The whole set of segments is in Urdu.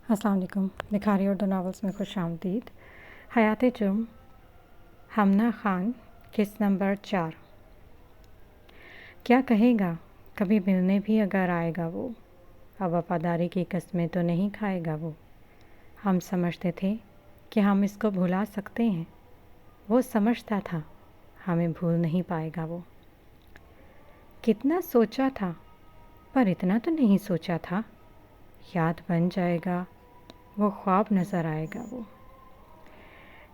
السلام علیکم. بخاری اردو ناولس میں خوش آمدید. حیات جرم، ہمنا خان، قسط نمبر 4. کیا کہے گا؟ کبھی ملنے بھی اگر آئے گا وہ، اب وفاداری کی قسمیں تو نہیں کھائے گا وہ. ہم سمجھتے تھے کہ ہم اس کو بھلا سکتے ہیں، وہ سمجھتا تھا ہمیں بھول نہیں پائے گا وہ. کتنا سوچا تھا پر اتنا تو نہیں سوچا تھا، یاد بن جائے گا وہ، خواب نظر آئے گا وہ.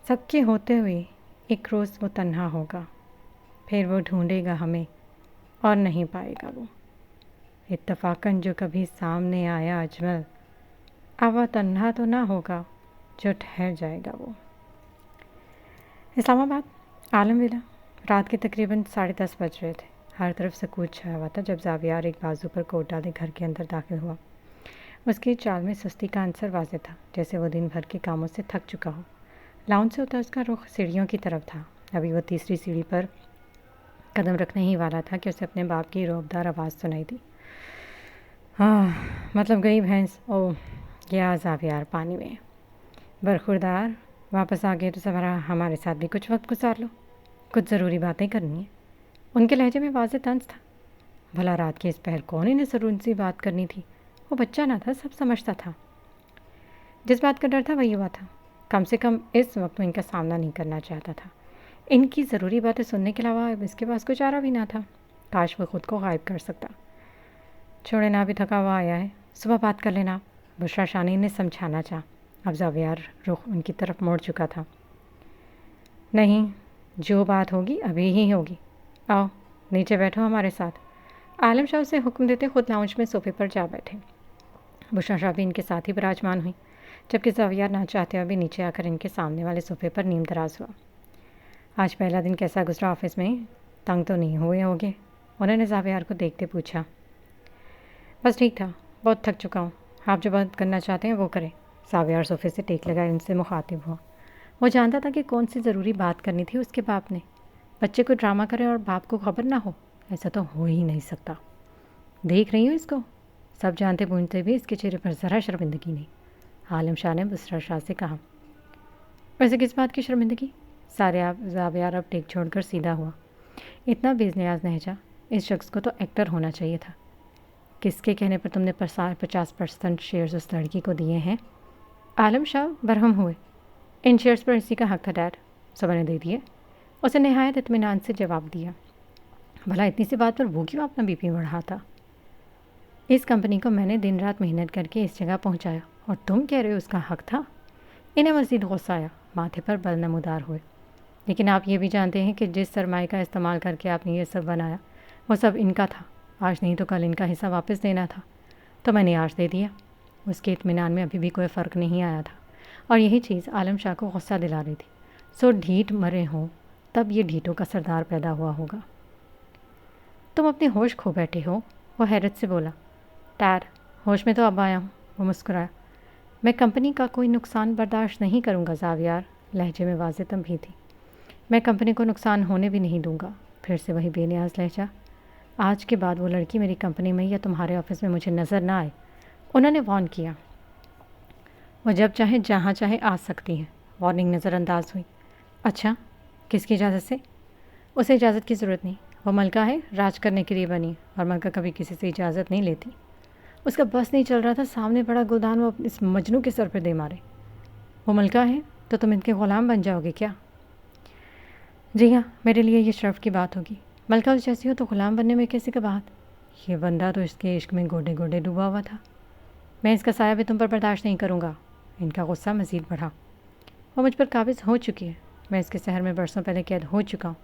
سب کے ہوتے ہوئے ایک روز وہ تنہا ہوگا، پھر وہ ڈھونڈے گا ہمیں اور نہیں پائے گا وہ. اتفاقاً جو کبھی سامنے آیا اجمل، اب وہ تنہا تو نہ ہوگا جو ٹھہر جائے گا وہ. اسلام آباد عالم ولا، رات کے تقریباً 10:30 بج رہے تھے. ہر طرف سکوت چھایا ہوا تھا جب زاویار ایک بازو پر کوٹ ڈالے گھر کے اندر داخل ہوا. اس کی چال میں سستی کا عنصر واضح تھا، جیسے وہ دن بھر کے کاموں سے تھک چکا ہو. لاؤنج سے ہوتا اس کا رخ سیڑھیوں کی طرف تھا. ابھی وہ تیسری سیڑھی پر قدم رکھنے ہی والا تھا کہ اسے اپنے باپ کی روبدار آواز سنائی دی. مطلب گئی بھینس. او گیا زاویار پانی میں. برخوردار واپس آ گئے تو سوارا ہمارے ساتھ بھی کچھ وقت گزار لو، کچھ ضروری باتیں کرنی ہیں. ان کے لہجے میں واضح طنز تھا. بھلا رات کے اس پہر کون انہیں ضروری سی بات کرنی تھی؟ وہ بچہ نہ تھا، سب سمجھتا تھا. جس بات کا ڈر تھا وہی ہوا تھا. کم سے کم اس وقت وہ ان کا سامنا نہیں کرنا چاہتا تھا. ان کی ضروری باتیں سننے کے علاوہ اس کے پاس کوئی چارہ بھی نہ تھا. کاش وہ خود کو غائب کر سکتا. چھوڑے نہ، بھی تھکا ہوا آیا ہے، صبح بات کر لینا، بشرا شانی نے سمجھانا چاہا. اب زاویار رخ ان کی طرف موڑ چکا تھا. نہیں، جو بات ہوگی ابھی ہی ہوگی. آؤ نیچے بیٹھو ہمارے ساتھ. عالم شاہ اسے حکم دیتے خود لاؤنج میں صوفے پر جا بیٹھے. بشرا شاہ بھی ان کے ساتھ ہی براجمان ہوئی، جبکہ زاویار نہ چاہتے ہوئے بھی نیچے آ کر ان کے سامنے والے صوفے پر نیم دراز ہوا. آج پہلا دن کیسا گزرا آفس میں؟ تنگ تو نہیں ہوئے ہوگے؟ انہوں نے زاویار کو دیکھتے پوچھا. بس ٹھیک تھا، بہت تھک چکا ہوں. آپ جو بات کرنا چاہتے ہیں وہ کریں. زاویار صوفے سے ٹیک لگائے ان سے مخاطب ہوا. وہ جانتا تھا کہ کون سی ضروری بات کرنی تھی اس کے باپ نے. بچے کو ڈرامہ کرے اور باپ کو خبر نہ ہو، ایسا تو ہو ہی نہیں سکتا. دیکھ رہی ہوں اس کو، سب جانتے بوجھتے بھی اس کے چہرے پر ذرا شرمندگی نہیں. عالم شاہ نے بسرا شاہ سے کہا. ویسے کس بات کی شرمندگی؟ زاویار اب ٹیک چھوڑ کر سیدھا ہوا. اتنا بے نیاز لہجہ، اس شخص کو تو ایکٹر ہونا چاہیے تھا. کس کے کہنے پر تم نے 50% شیئرز اس لڑکی کو دیے ہیں؟ عالم شاہ برہم ہوئے. ان شیئرز پر اسی کا حق تھا ڈیڈ، صبح نے دے دیے. اسے نہایت اطمینان سے جواب دیا. بھلا اتنی سی بات پر وہ کیوں اپنا بی پی بڑھاتا؟ اس کمپنی کو میں نے دن رات محنت کر کے اس جگہ پہنچایا اور تم کہہ رہے ہو اس کا حق تھا؟ انہیں مزید غصہ آیا، ماتھے پر بل نمودار ہوئے. لیکن آپ یہ بھی جانتے ہیں کہ جس سرمایہ کا استعمال کر کے آپ نے یہ سب بنایا وہ سب ان کا تھا. آج نہیں تو کل ان کا حصہ واپس دینا تھا، تو میں نے آج دے دیا. اس کے اطمینان میں ابھی بھی کوئی فرق نہیں آیا تھا، اور یہی چیز عالم شاہ کو غصہ دلا رہی تھی. سو ڈھیٹ مرے ہوں تب یہ ڈھیٹوں کا سردار پیدا ہوا ہوگا. تم اپنے ہوش کھو بیٹھے ہو، وہ حیرت سے بولا. ڈیڈ، ہوش میں تو اب آیا ہوں، وہ مسکرایا. میں کمپنی کا کوئی نقصان برداشت نہیں کروں گا زاویار، لہجے میں واضح تنبیہ تھی. میں کمپنی کو نقصان ہونے بھی نہیں دوں گا. پھر سے وہی بے نیاز لہجہ. آج کے بعد وہ لڑکی میری کمپنی میں یا تمہارے آفس میں مجھے نظر نہ آئے، انہوں نے وارن کیا. وہ جب چاہے جہاں چاہے آ سکتی ہے. وارننگ نظر انداز ہوئی. اچھا، کس کی اجازت سے؟ اسے اجازت کی ضرورت نہیں، وہ ملکہ ہے، راج کرنے کے لیے بنی، اور ملکہ کبھی کسی سے اجازت نہیں لیتی. اس کا بس نہیں چل رہا تھا سامنے بڑا گلدان وہ اس مجنوں کے سر پہ دے مارے. وہ ملکہ ہے تو تم ان کے غلام بن جاؤ گے کیا؟ جی ہاں، میرے لیے یہ شرف کی بات ہوگی. ملکہ اس جیسی ہو تو غلام بننے میں کیسی کباہت؟ یہ بندہ تو اس کے عشق میں گوڈے گوڈے ڈوبا ہوا تھا. میں اس کا سایہ بھی تم پر برداشت نہیں کروں گا. ان کا غصہ مزید بڑھا. وہ مجھ پر قابض ہو چکی ہے، میں اس کے شہر میں برسوں پہلے قید ہو چکا ہوں.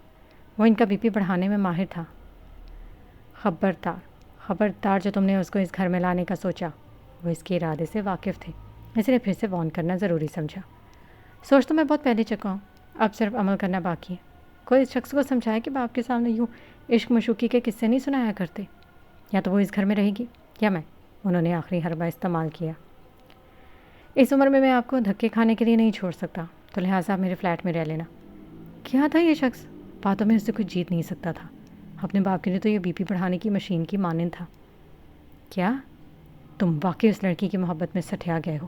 وہ ان کا بی پی بڑھانے میں ماہر تھا. خبردار جو تم نے اس کو اس گھر میں لانے کا سوچا. وہ اس کے ارادے سے واقف تھے، اس لیے پھر سے وارن کرنا ضروری سمجھا. سوچ تو میں بہت پہلے چکا ہوں، اب صرف عمل کرنا باقی ہے. کوئی اس شخص کو سمجھائے کہ باپ کے سامنے یوں عشق مشوقی کے قصے نہیں سنایا کرتے. یا تو وہ اس گھر میں رہے گی یا میں. انہوں نے آخری حربہ استعمال کیا. اس عمر میں آپ کو دھکے کھانے کے لیے نہیں چھوڑ سکتا، تو لہٰذا آپ میرے فلیٹ میں رہ لینا. کیا تھا یہ شخص؟ باتوں میں اس سے کچھ جیت نہیں سکتا تھا. اپنے باپ کے لیے تو یہ بی پی بڑھانے کی مشین کی مانند تھا. کیا تم واقعی اس لڑکی کی محبت میں سٹھیا گئے ہو؟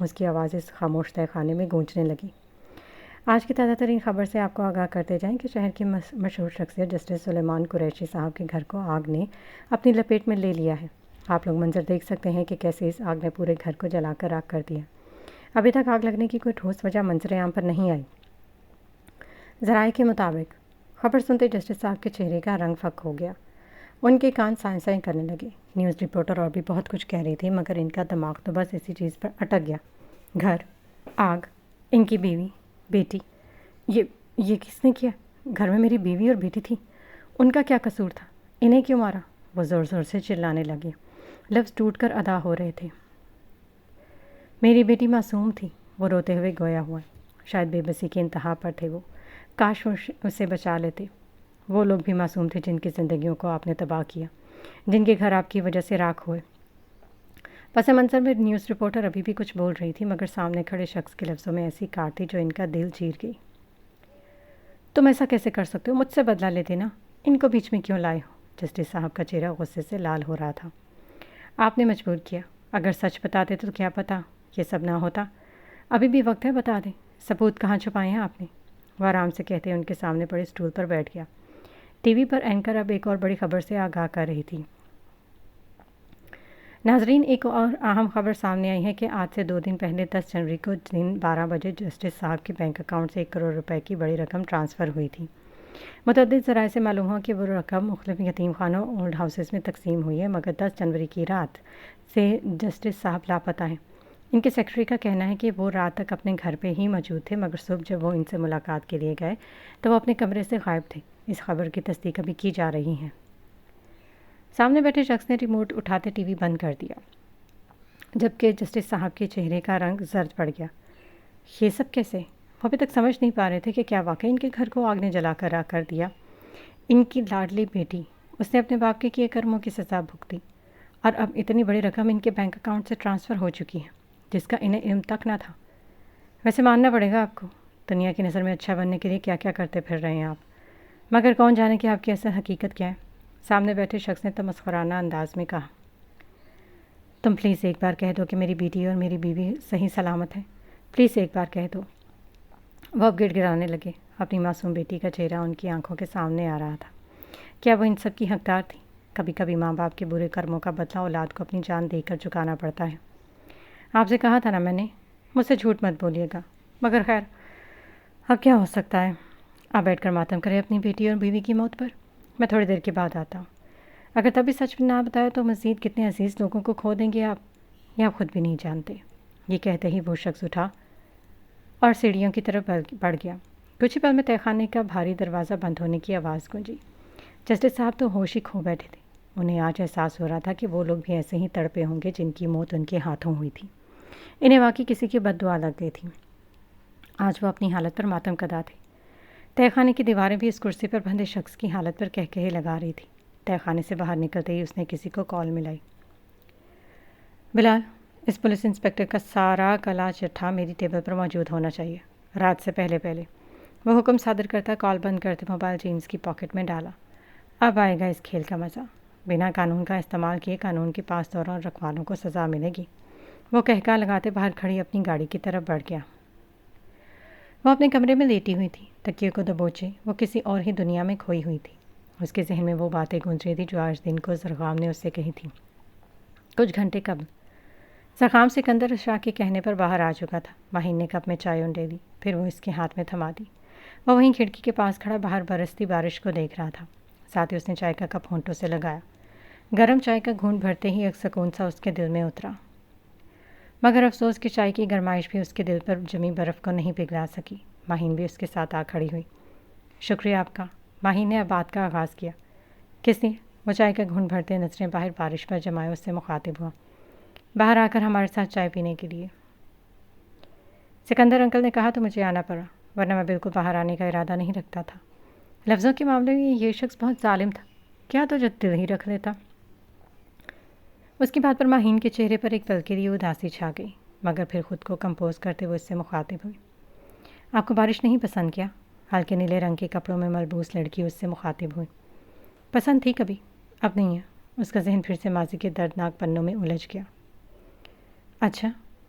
اس کی آواز اس خاموش تہہ خانے میں گونجنے لگی۔ آج کی تازہ ترین خبر سے آپ کو آگاہ کرتے جائیں کہ شہر کی مشہور شخصیت جسٹس سلیمان قریشی صاحب کے گھر کو آگ نے اپنی لپیٹ میں لے لیا ہے۔ آپ لوگ منظر دیکھ سکتے ہیں کہ کیسے اس آگ نے پورے گھر کو جلا کر راکھ کر دیا۔ ابھی تک آگ لگنے کی کوئی ٹھوس وجہ منظر عام پر نہیں آئی۔ ذرائع کے مطابق خبر سنتے جسٹس صاحب کے چہرے کا رنگ فک ہو گیا۔ ان کے کان سائیں سائیں کرنے لگے۔ نیوز رپورٹر اور بھی بہت کچھ کہہ رہی تھی مگر ان کا دماغ تو بس اسی چیز پر اٹک گیا۔ گھر، آگ، ان کی بیوی، بیٹی، یہ کس نے کیا؟ گھر میں میری بیوی اور بیٹی تھی، ان کا کیا قصور تھا؟ انہیں کیوں مارا؟ وہ زور زور سے چلانے لگے، لفظ ٹوٹ کر ادا ہو رہے تھے۔ میری بیٹی معصوم تھی، وہ روتے ہوئے گویا ہوا۔ شاید بے بسی کے انتہا پر تھے وہ، کاش اسے بچا لیتے۔ وہ لوگ بھی معصوم تھے جن کی زندگیوں کو آپ نے تباہ کیا، جن کے گھر آپ کی وجہ سے راکھ ہوئے۔ پس منظر میں نیوز رپورٹر ابھی بھی کچھ بول رہی تھی مگر سامنے کھڑے شخص کے لفظوں میں ایسی کاٹ تھی جو ان کا دل چیر گئی۔ تم ایسا کیسے کر سکتے ہو؟ مجھ سے بدلہ لیتے نا، ان کو بیچ میں کیوں لائے ہو؟ جسٹس صاحب کا چہرہ غصے سے لال ہو رہا تھا۔ آپ نے مجبور کیا، اگر سچ بتاتے تو کیا پتہ یہ سب نہ ہوتا۔ ابھی بھی وقت ہے، بتا دیں، ثبوت کہاں چھپائے ہیں آپ نے؟ وہ آرام سے کہتے ان کے سامنے پڑے اسٹول پر بیٹھ گیا۔ ٹی وی پر اینکر اب ایک اور بڑی خبر سے آگاہ کر رہی تھی۔ ناظرین، ایک اور اہم خبر سامنے آئی ہے کہ آج سے 2 دن پہلے 10 جنوری کو دن 12 بجے جسٹس صاحب کے بینک اکاؤنٹ سے 1 کروڑ روپے کی بڑی رقم ٹرانسفر ہوئی تھی۔ متعدد ذرائع سے معلوم ہوا کہ وہ رقم مختلف یتیم خانوں اولڈ ہاؤسز میں تقسیم ہوئی ہے مگر 10 جنوری کی رات سے جسٹس صاحب لاپتہ ہیں۔ ان کے سیکرٹری کا کہنا ہے کہ وہ رات تک اپنے گھر پہ ہی موجود تھے مگر صبح جب وہ ان سے ملاقات کے لیے گئے تو وہ اپنے کمرے سے غائب تھے۔ اس خبر کی تصدیق ابھی کی جا رہی ہے۔ سامنے بیٹھے شخص نے ریموٹ اٹھاتے ٹی وی بند کر دیا جبکہ جسٹس صاحب کے چہرے کا رنگ زرد پڑ گیا۔ یہ سب کیسے؟ وہ ابھی تک سمجھ نہیں پا رہے تھے کہ کیا واقعی ان کے گھر کو آگ نے جلا کر راکھ کر دیا۔ ان کی لاڈلی بیٹی، اس نے اپنے باپ کے کیے کرموں کی سزا بھگتی اور اب اتنی بڑی رقم ان کے بینک اکاؤنٹ سے ٹرانسفر ہو چکی ہے جس کا انہیں علم تک نہ تھا۔ ویسے ماننا پڑے گا آپ کو، دنیا کی نظر میں اچھا بننے کے لیے کیا کیا کرتے پھر رہے ہیں آپ، مگر کون جانے کہ آپ کی اصل حقیقت کیا ہے؟ سامنے بیٹھے شخص نے تمسخرانہ انداز میں کہا۔ تم پلیز ایک بار کہہ دو کہ میری بیٹی اور میری بیوی صحیح سلامت ہے، پلیز ایک بار کہہ دو۔ وہ اب گڑ گڑانے لگے۔ اپنی معصوم بیٹی کا چہرہ ان کی آنکھوں کے سامنے آ رہا تھا۔ کیا وہ ان سب کی حقدار تھی؟ کبھی کبھی ماں باپ کے برے کرموں کا بدلہ اولاد کو اپنی جان دے کر چکانا پڑتا ہے۔ آپ سے کہا تھا نا میں نے، مجھ سے جھوٹ مت بولیے گا، مگر خیر اب کیا ہو سکتا ہے؟ آپ بیٹھ کر ماتم کرے اپنی بیٹی اور بیوی کی موت پر، میں تھوڑی دیر کے بعد آتا ہوں۔ اگر تبھی سچ نہ بتایا تو مزید کتنے عزیز لوگوں کو کھو دیں گے آپ، یہ آپ خود بھی نہیں جانتے۔ یہ کہتے ہی وہ شخص اٹھا اور سیڑھیوں کی طرف بڑھ گیا۔ کچھ ہی پل میں تہہ خانے کا بھاری دروازہ بند ہونے کی آواز گونجی۔ جسٹس صاحب تو ہوش ہی کھو بیٹھے تھے۔ انہیں آج احساس ہو رہا تھا کہ وہ لوگ بھی ایسے ہی تڑپے ہوں گے جن کی موت ان کے ہاتھوں ہوئی تھی۔ انہیں واقعی کسی کی بد دعا لگ گئی تھی۔ آج وہ اپنی حالت پر ماتم کدا تھے۔ تہہ خانے کی دیواریں بھی اس کرسی پر بندھے شخص کی حالت پر کہکہے لگا رہی تھی۔ تہہ خانے سے باہر نکلتے ہی اس نے کسی کو کال ملائی۔ بلال، اس پولیس انسپکٹر کا سارا کلا چٹھا میری ٹیبل پر موجود ہونا چاہیے، رات سے پہلے پہلے۔ وہ حکم صادر کرتا کال بند کرتے موبائل جینس کی پاکٹ میں ڈالا۔ اب آئے گا اس کھیل کا مزہ، بنا قانون کا استعمال کیے قانون کے پاس دوران رکھوالوں کو سزا ملے گی۔ وہ کہکا لگاتے باہر کھڑی اپنی گاڑی کی طرف بڑھ گیا۔ وہ اپنے کمرے میں لیٹی ہوئی تھی، تکیے کو دبوچے وہ کسی اور ہی دنیا میں کھوئی ہوئی تھی۔ اس کے ذہن میں وہ باتیں گونج رہی تھی جو آج دن کو زرغام نے اس سے کہی تھی۔ کچھ گھنٹے قبل زرغام سکندر شاہ کے کہنے پر باہر آ چکا تھا۔ ماہین نے کپ میں چائے انڈے لی، پھر وہ اس کے ہاتھ میں تھما دی۔ وہ وہیں کھڑکی کے پاس کھڑا باہر برستی بارش کو دیکھ رہا تھا۔ ساتھ ہی اس نے چائے کا کپ ہونٹوں سے لگایا۔ گرم چائے کا گھونٹ بھرتے ہی ایک سکون سا اس کے دل میں اترا، مگر افسوس کہ چائے کی گرمائش بھی اس کے دل پر جمی برف کو نہیں پگھلا سکی۔ ماہین بھی اس کے ساتھ آ کھڑی ہوئی۔ شکریہ آپ کا، ماہین نے اب بات کا آغاز کیا۔ کس لیے؟ وہ چائے کا گھونٹ بھرتے نظریں باہر بارش پر جمائے اس سے مخاطب ہوا۔ باہر آ کر ہمارے ساتھ چائے پینے کے لیے۔ سکندر انکل نے کہا تو مجھے آنا پڑا، ورنہ میں بالکل باہر آنے کا ارادہ نہیں رکھتا تھا۔ لفظوں کے معاملے میں یہ شخص بہت ظالم تھا، کیا تو جو دل ہی رکھ لیتا۔ اس کی بات پر ماہین کے چہرے پر ایک پل کے لیے اداسی چھا گئی، مگر پھر خود کو کمپوز کرتے وہ اس سے مخاطب ہوئی۔ آپ کو بارش نہیں پسند کیا؟ ہلکے نیلے رنگ کے کپڑوں میں ملبوس لڑکی اس سے مخاطب ہوئی۔ پسند تھی کبھی، اب نہیں ہے۔ اس کا ذہن پھر سے ماضی کے دردناک پنوں میں الجھ گیا۔ اچھا،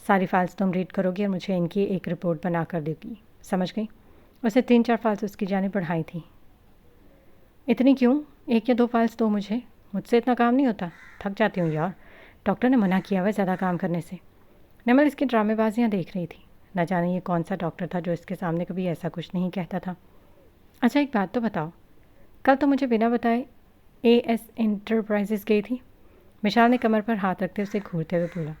ساری فائلز تم ریڈ کرو گی اور مجھے ان کی ایک رپورٹ بنا کر دے گی، سمجھ گئی؟ اسے 3-4 فائلز اس کی جانب بڑھائی تھیں۔ اتنی کیوں؟ 1 یا 2 فائلز دو مجھ سے اتنا کام نہیں ہوتا، تھک جاتی ہوں یار، ڈاکٹر نے منع کیا ہوا ہے زیادہ کام کرنے سے۔ نمل اس کی ڈرامے بازیاں دیکھ رہی تھی، نہ جانے یہ کون سا ڈاکٹر تھا جو اس کے سامنے کبھی ایسا کچھ نہیں کہتا تھا۔ اچھا ایک بات تو بتاؤ، کل تو مجھے بنا بتائے AS انٹرپرائزز گئی تھی؟ مشال نے کمر پر ہاتھ رکھتے اسے گھورتے ہوئے بولا۔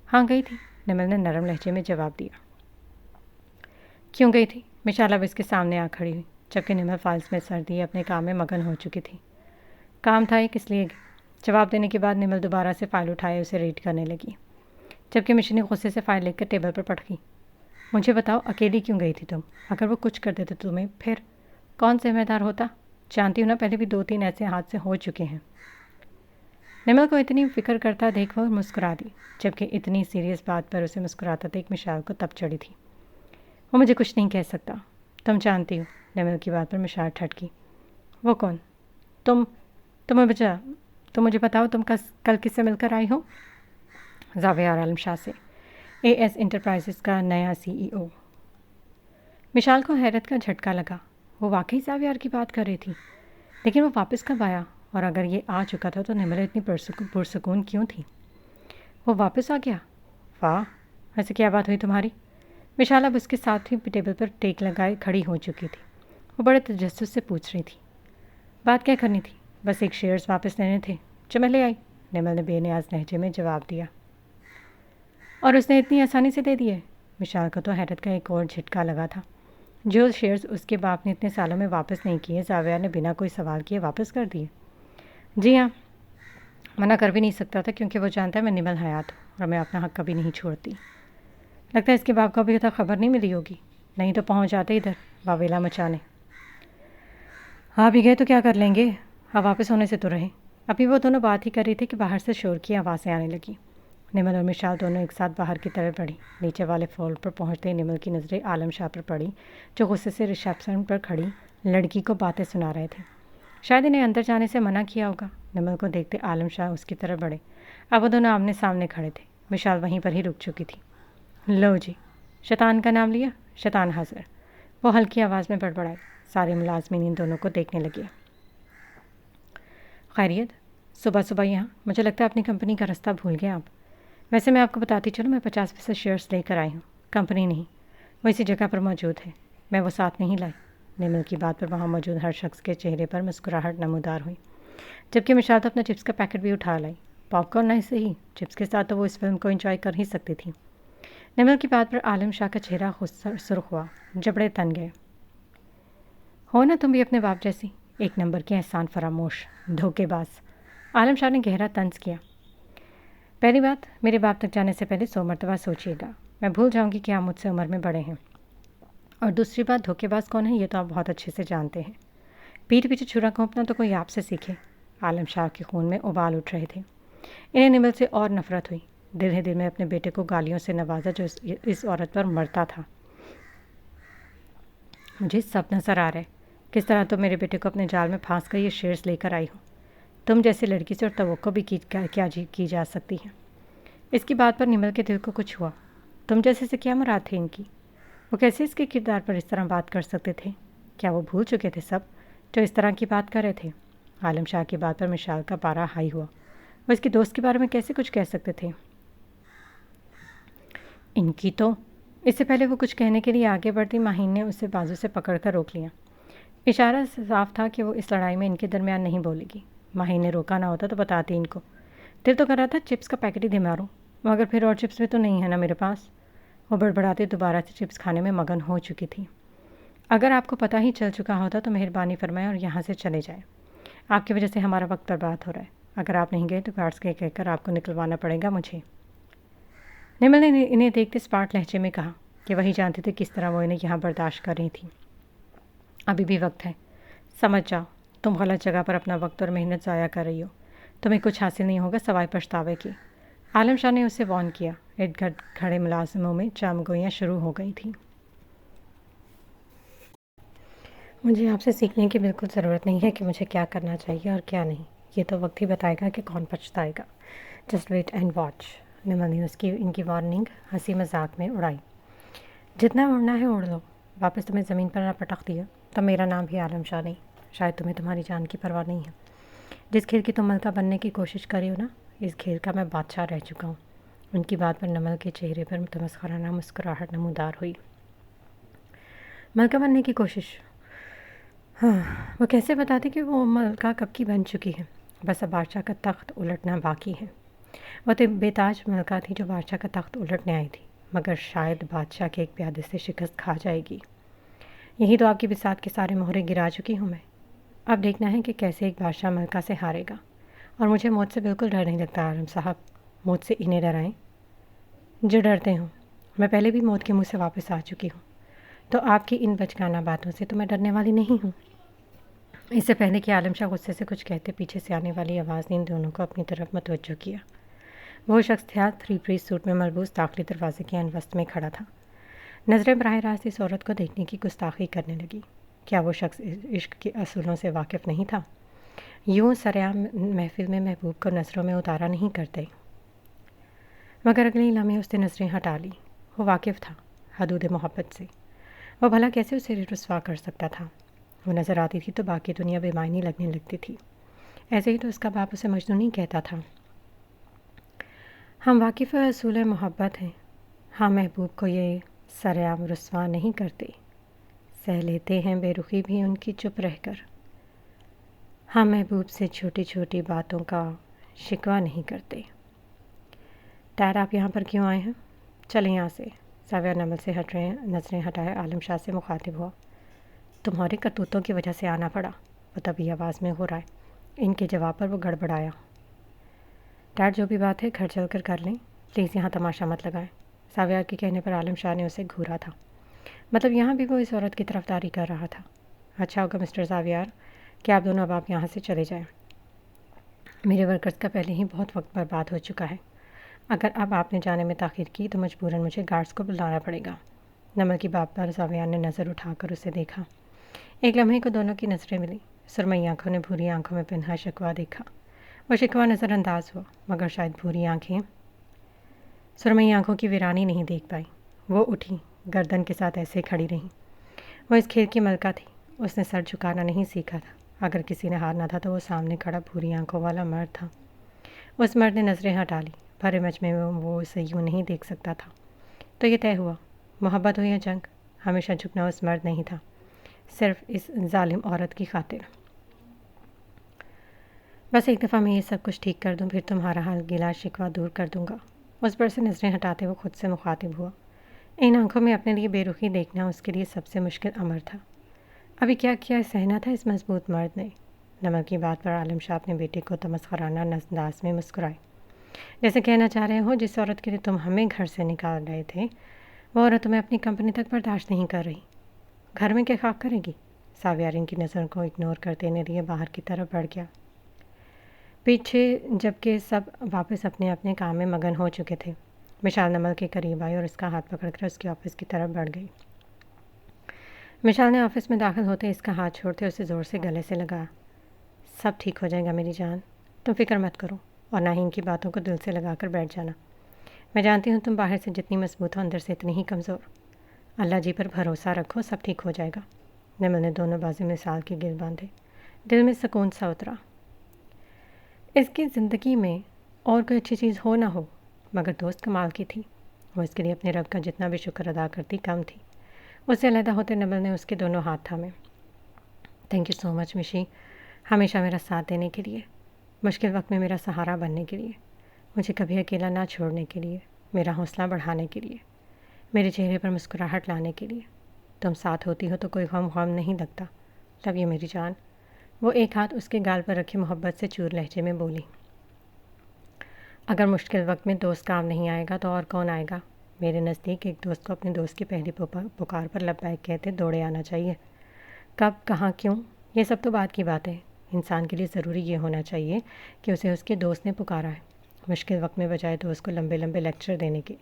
ہاں گئی تھی، نمل نے نرم لہجے میں جواب دیا۔ کیوں گئی تھی؟ مشال اب اس کے سامنے آ کھڑی ہوئی، جبکہ نمل فائلز میں سر دیے اپنے کام میں مگن ہو چکی تھی۔ کام تھا ایک، اس لیے جواب دینے کے بعد نمل دوبارہ سے فائل اٹھائے اسے ریڈ کرنے لگی، جبکہ مشنی غصے سے فائل لے کر ٹیبل پر پٹکی۔ مجھے بتاؤ اکیلی کیوں گئی تھی تم؟ اگر وہ کچھ کر دیتے تو تمہیں پھر کون ذمہ دار ہوتا؟ جانتی ہوں نا، پہلے بھی 2-3 ایسے حادثے ہو چکے ہیں۔ نمل کو اتنی فکر کرتا دیکھ وہ مسکرا دی، جبکہ اتنی سیریس بات پر اسے مسکراتا دیکھ مشال کو تب چڑھی تھی۔ وہ مجھے کچھ نہیں کہہ سکتا، تم جانتی ہو۔ نمل کی بات پر مشال ٹھٹکی۔ وہ کون؟ تم مجھے بتاؤ، تم کل کس سے مل کر آئی ہو؟ زاویار عالم شاہ سے، AS انٹرپرائزز کا نیا CEO۔ مشال کو حیرت کا جھٹکا لگا، وہ واقعی زاویار کی بات کر رہی تھی، لیکن وہ واپس کب آیا؟ اور اگر یہ آ چکا تھا تو نمل اتنی پرسکون کیوں تھی؟ وہ واپس آ گیا؟ واہ، ویسے کیا بات ہوئی تمہاری؟ مشال اب اس کے ساتھ ہی ٹیبل پر ٹیک لگائے کھڑی ہو چکی تھی، وہ بڑے تجسس سے پوچھ رہی تھی۔ بات کیا کرنی تھی؟ بس ایک شیئرز واپس لینے تھے جو میں لے آئی، نمل نے بے نیاز لہجے میں جواب دیا۔ اور اس نے اتنی آسانی سے دے دیے؟ مشال کو تو حیرت کا ایک اور جھٹکا لگا تھا۔ جو شیئرز اس کے باپ نے اتنے سالوں میں واپس نہیں کیے، زاویار نے بنا کوئی سوال کیے واپس کر دیے؟ جی ہاں، منع کر بھی نہیں سکتا تھا کیونکہ وہ جانتا ہے میں نمل حیات ہوں اور میں اپنا حق کبھی نہیں چھوڑتی۔ لگتا ہے اس کے باپ کو ابھی تک خبر نہیں ملی ہوگی، نہیں تو پہنچ جاتے ادھر واویلا مچانے۔ آ بھی گئے تو کیا کر لیں گے، اب واپس ہونے سے تو رہے۔ ابھی وہ دونوں بات ہی کر رہی تھی کہ باہر سے شور کی آوازیں آنے لگیں۔ نمل اور مشال دونوں ایک ساتھ باہر کی طرف بڑھی۔ نیچے والے فلور پر پہنچتے ہی نمل کی نظریں عالم شاہ پر پڑی، جو غصے سے ریسیپشن پر کھڑی لڑکی کو باتیں سنا رہے تھے۔ شاید انہیں اندر جانے سے منع کیا ہوگا۔ نمل کو دیکھتے عالم شاہ اس کی طرف بڑھے۔ اب وہ دونوں آمنے سامنے کھڑے تھے، مشال وہیں پر ہی رک چکی تھی۔ لو جی، شیطان کا نام لیا، شیطان حاضر، وہ ہلکی آواز میں بڑبڑائی۔ سارے ملازمین ان دونوں کو دیکھنے لگے۔ خیریت؟ صبح صبح یہاں؟ مجھے لگتا ہے اپنی کمپنی کا راستہ بھول گئے آپ۔ ویسے میں آپ کو بتاتی چلوں، میں 50% شیئرز لے کر آئی ہوں، کمپنی نہیں، وہ اسی جگہ پر موجود ہے، میں وہ ساتھ نہیں لائی۔ نمل کی بات پر وہاں موجود ہر شخص کے چہرے پر مسکراہٹ نمودار ہوئی، جبکہ مشال تو اپنا چپس کا پیکٹ بھی اٹھا لائی۔ پاپ کارن نہیں صحیح، چپس کے ساتھ تو وہ اس فلم کو انجوائے کر ہی سکتی تھی۔ نمل کی بات پر عالم شاہ کا چہرہ سرخ ہوا، جبڑے تن گئے۔ ہو نا تم بھی اپنے باپ جیسی، ایک نمبر کے احسان فراموش، دھوکے باز۔ عالم شاہ نے گہرا طنز کیا۔ پہلی بات، میرے باپ تک جانے سے پہلے 100 مرتبہ سوچیے گا، میں بھول جاؤں گی کہ آپ مجھ سے عمر میں بڑے ہیں۔ اور دوسری بات، دھوکے باز کون ہے یہ تو آپ بہت اچھے سے جانتے ہیں۔ پیٹھ پیچھے چھرا گھونپنا تو کوئی آپ سے سیکھے۔ عالم شاہ کے خون میں ابال اٹھ رہے تھے۔ انہیں نمل سے اور نفرت ہوئی، دل ہی دل میں اپنے بیٹے کو گالیوں سے نوازا جو اس عورت پر مرتا تھا۔ مجھے سب نظر آ رہا ہے کس طرح تم میرے بیٹے کو اپنے جال میں پھانس کر یہ شیئرز لے کر آئی ہو، تم جیسی لڑکی سے اور توقع بھی کی جا سکتی ہے۔ اس کی بات پر نمل کے دل کو کچھ ہوا۔ تم جیسے سے کیا مراد تھے ان کی؟ وہ کیسے اس کے کردار پر اس طرح بات کر سکتے تھے؟ کیا وہ بھول چکے تھے سب جو اس طرح کی بات کر رہے تھے؟ عالم شاہ کی بات پر مشال کا پارا ہائی ہوا، وہ اس کے دوست کے بارے میں کیسے کچھ کہہ سکتے تھے؟ ان کی تو… اس سے پہلے وہ کچھ کہنے کے لیے آگے بڑھتی، ماہین نے اسے بازو سے پکڑ کر روک لیا۔ اشارہ صاف تھا کہ وہ اس لڑائی میں ان کے درمیان نہیں بولے گی۔ ماہین نے روکا نہ ہوتا تو بتاتی ان کو۔ دل تو کر رہا تھا چپس کا پیکٹ ہی دے ماروں، مگر پھر اور چپس بھی تو نہیں ہے نا میرے پاس۔ وہ بڑبڑاتے دوبارہ سے چپس کھانے میں مگن ہو چکی تھی۔ اگر آپ کو پتہ ہی چل چکا ہوتا تو مہربانی فرمائیں اور یہاں سے چلے جائیں، آپ کی وجہ سے ہمارا وقت برباد ہو رہا ہے۔ اگر آپ نہیں گئے تو گارڈز کے کہہ کر آپ کو نکلوانا پڑے گا مجھے۔ نمل نے انہیں دیکھتے اسپاٹ لہجے میں کہا کہ وہی جانتے تھے کس طرح وہ انہیں یہاں برداشت کر رہی تھی۔ ابھی بھی وقت ہے، سمجھ جاؤ، تم غلط جگہ پر اپنا وقت اور محنت ضائع کر رہی ہو، تمہیں کچھ حاصل نہیں ہوگا سوائے پچھتاوے کی۔ عالم شاہ نے اسے وارن کیا۔ ارد گرد کھڑے ملازموں میں چامگوئیاں شروع ہو گئی تھیں۔ مجھے آپ سے سیکھنے کی بالکل ضرورت نہیں ہے کہ مجھے کیا کرنا چاہیے اور کیا نہیں، یہ تو وقت ہی بتائے گا کہ کون پچھتائے گا۔ Just wait and watch. نمل نے ان کی وارننگ ہنسی مذاق میں اڑائی۔ جتنا اڑنا ہے اڑ لو، واپس تمہیں زمین پر نہ پٹخ دیا تو میرا نام بھی عالم شاہ نہیں۔ شاید تمہیں تمہاری جان کی پرواہ نہیں ہے۔ جس کھیل کی تم ملکہ بننے کی کوشش کر رہی ہو نا، اس کھیل کا میں بادشاہ رہ چکا ہوں۔ ان کی بات پر نمل کے چہرے پر تمسخرانہ مسکراہٹ نمودار ہوئی۔ ملکہ بننے کی کوشش؟ ہاں، وہ کیسے بتاتے کہ وہ ملکہ کب کی بن چکی ہے؟ بس اب بادشاہ کا تخت الٹنا باقی ہے۔ وہ تو بے تاج ملکہ تھی جو بادشاہ کا تخت الٹنے آئی تھی، مگر شاید بادشاہ کے ایک پیادے سے شکست کھا جائے گی۔ یہی تو آپ کی بساط کے سارے مہرے گرا چکی ہوں میں۔ اب دیکھنا ہے کہ کیسے ایک بادشاہ ملکہ سے ہارے گا۔ اور مجھے موت سے بالکل ڈر نہیں لگتا عالم صاحب۔ موت سے انہیں ڈرائیں جو ڈرتے ہوں۔ میں پہلے بھی موت کے منہ سے واپس آ چکی ہوں، تو آپ کی ان بچگانہ باتوں سے تو میں ڈرنے والی نہیں ہوں۔ اس سے پہلے کہ عالم شاہ غصے سے کچھ کہتے، پیچھے سے آنے والی آواز نے ان دونوں کو اپنی طرف متوجہ کیا۔ وہ شخص تھا 3 پیس سوٹ میں ملبوس، داخلی دروازے کے وسط میں کھڑا تھا۔ نظریں براہ راست اس عورت کو دیکھنے کی گستاخی کرنے لگی۔ کیا وہ شخص عشق کے اصولوں سے واقف نہیں تھا؟ یوں سرعام محفل میں محبوب کو نظروں میں اتارا نہیں کرتے، مگر اگلے لمحے اس نے نظریں ہٹا لی۔ وہ واقف تھا حدود محبت سے۔ وہ بھلا کیسے اسے رسوا کر سکتا تھا؟ وہ نظر آتی تھی تو باقی دنیا بے معنی لگنے لگتی تھی۔ ایسے ہی تو اس کا باپ اسے مجنون نہیں کہتا تھا۔ ہم واقف اصول محبت ہیں، ہم محبوب کو یہ سرعام رسوا نہیں کرتے، سہ لیتے ہیں بے رخی بھی ان کی چپ رہ کر۔ ہم محبوب سے چھوٹی چھوٹی باتوں کا شکوہ نہیں کرتے۔ ٹائر، آپ یہاں پر کیوں آئے ہیں؟ چلیں یہاں سے۔ ساویہ نمل سے نظریں ہٹائے عالم شاہ سے مخاطب ہوا۔ تمہارے کرتوتوں کی وجہ سے آنا پڑا، وہ طبی آواز میں ہو رہا ہے۔ ان کے جواب پر وہ گڑبڑایا۔ ٹائر، جو بھی بات ہے گھر چل کر لیں، پلیز یہاں تماشا مت لگائیں۔ ساویہ کے کہنے پر عالم شاہ نے اسے گھورا تھا۔ مطلب یہاں بھی وہ اس عورت کی طرفداری کر رہا تھا۔ اچھا ہوگا مسٹر زاویار کہ آپ دونوں اب یہاں سے چلے جائیں۔ میرے ورکرز کا پہلے ہی بہت وقت برباد ہو چکا ہے۔ اگر اب آپ نے جانے میں تاخیر کی تو مجبوراً مجھے گارڈز کو بلانا پڑے گا۔ نمل کی بات پر زاویار نے نظر اٹھا کر اسے دیکھا۔ ایک لمحے کو دونوں کی نظریں ملیں۔ سرمئی آنکھوں نے بھوری آنکھوں میں پنہا شکوہ دیکھا۔ وہ شکوہ نظر انداز ہوا، مگر شاید بھوری آنکھیں سرمئی آنکھوں کی ویرانی نہیں دیکھ پائی۔ وہ اٹھی، گردن کے ساتھ ایسے کھڑی رہیں۔ وہ اس کھیل کی ملکہ تھی، اس نے سر جھکانا نہیں سیکھا تھا۔ اگر کسی نے ہارنا تھا تو وہ سامنے کھڑا بھوری آنکھوں والا مرد تھا۔ اس مرد نے نظریں ہٹا لی۔ بھرے مجمع میں وہ اسے یوں نہیں دیکھ سکتا تھا۔ تو یہ طے ہوا، محبت ہو یا جنگ، ہمیشہ جھکنا اس مرد نہیں تھا، صرف اس ظالم عورت کی خاطر۔ بس ایک دفعہ میں یہ سب کچھ ٹھیک کر دوں، پھر تمہارا حال گلا شکوہ دور کر دوں گا۔ اس پر سے نظریں ہٹاتے وہ خود سے مخاطب ہوا۔ ان آنکھوں میں اپنے لیے بے رخی دیکھنا اس کے لیے سب سے مشکل امر تھا۔ ابھی کیا کیا سہنا تھا اس مضبوط مرد نے۔ نمل کی بات پر عالم شاہ اپنے بیٹے کو تمسخرانہ انداز میں مسکرائے، جیسے کہنا چاہ رہے ہو جس عورت کے لیے تم ہمیں گھر سے نکال رہے تھے، وہ عورت تمہیں اپنی کمپنی تک برداشت نہیں کر رہی، گھر میں کیا خاک کرے گی؟ ساویار ان کی نظر کو اگنور کرتے لیے باہر کی طرف بڑھ گیا۔ پیچھے جب کہ سب واپس اپنے اپنے کام میں مگن ہو چکے تھے، مشال نمل کے قریب آئی اور اس کا ہاتھ پکڑ کر اس کے آفس کی طرف بڑھ گئی۔ مشال نے آفس میں داخل ہوتے اس کا ہاتھ چھوڑتے اسے زور سے گلے سے لگا۔ سب ٹھیک ہو جائے گا میری جان، تم فکر مت کرو، اور نہ ہی ان کی باتوں کو دل سے لگا کر بیٹھ جانا۔ میں جانتی ہوں تم باہر سے جتنی مضبوط ہو، اندر سے اتنی ہی کمزور۔ اللہ جی پر بھروسہ رکھو، سب ٹھیک ہو جائے گا۔ نمل نے دونوں بازو مشال کے گل باندھے۔ دل میں سکون سا اترا۔ اس کی زندگی میں اور کوئی اچھی چیز ہو نہ ہو، مگر دوست کمال کی تھی۔ وہ اس کے لیے اپنے رب کا جتنا بھی شکر ادا کرتی کم تھی۔ اس سے علیحدہ ہوتے نمل نے اس کے دونوں ہاتھ تھامے۔ تھینک یو سو مچ مشی، ہمیشہ میرا ساتھ دینے کے لیے، مشکل وقت میں میرا سہارا بننے کے لیے، مجھے کبھی اکیلا نہ چھوڑنے کے لیے، میرا حوصلہ بڑھانے کے لیے، میرے چہرے پر مسکراہٹ لانے کے لیے۔ تم ساتھ ہوتی ہو تو کوئی غم نہیں لگتا۔ لو یو میری جان۔ وہ ایک ہاتھ اس کے گال پر رکھے محبت سے چور لہجے میں بولی۔ اگر مشکل وقت میں دوست کام نہیں آئے گا تو اور کون آئے گا؟ میرے نزدیک ایک دوست کو اپنے دوست کی پہلی پکار پر لبیک کہتے دوڑے آنا چاہیے۔ کب، کہاں، کیوں، یہ سب تو بعد کی بات ہے۔ انسان کے لیے ضروری یہ ہونا چاہیے کہ اسے اس کے دوست نے پکارا ہے۔ مشکل وقت میں بجائے دوست کو لمبے لمبے لیکچر دینے کے،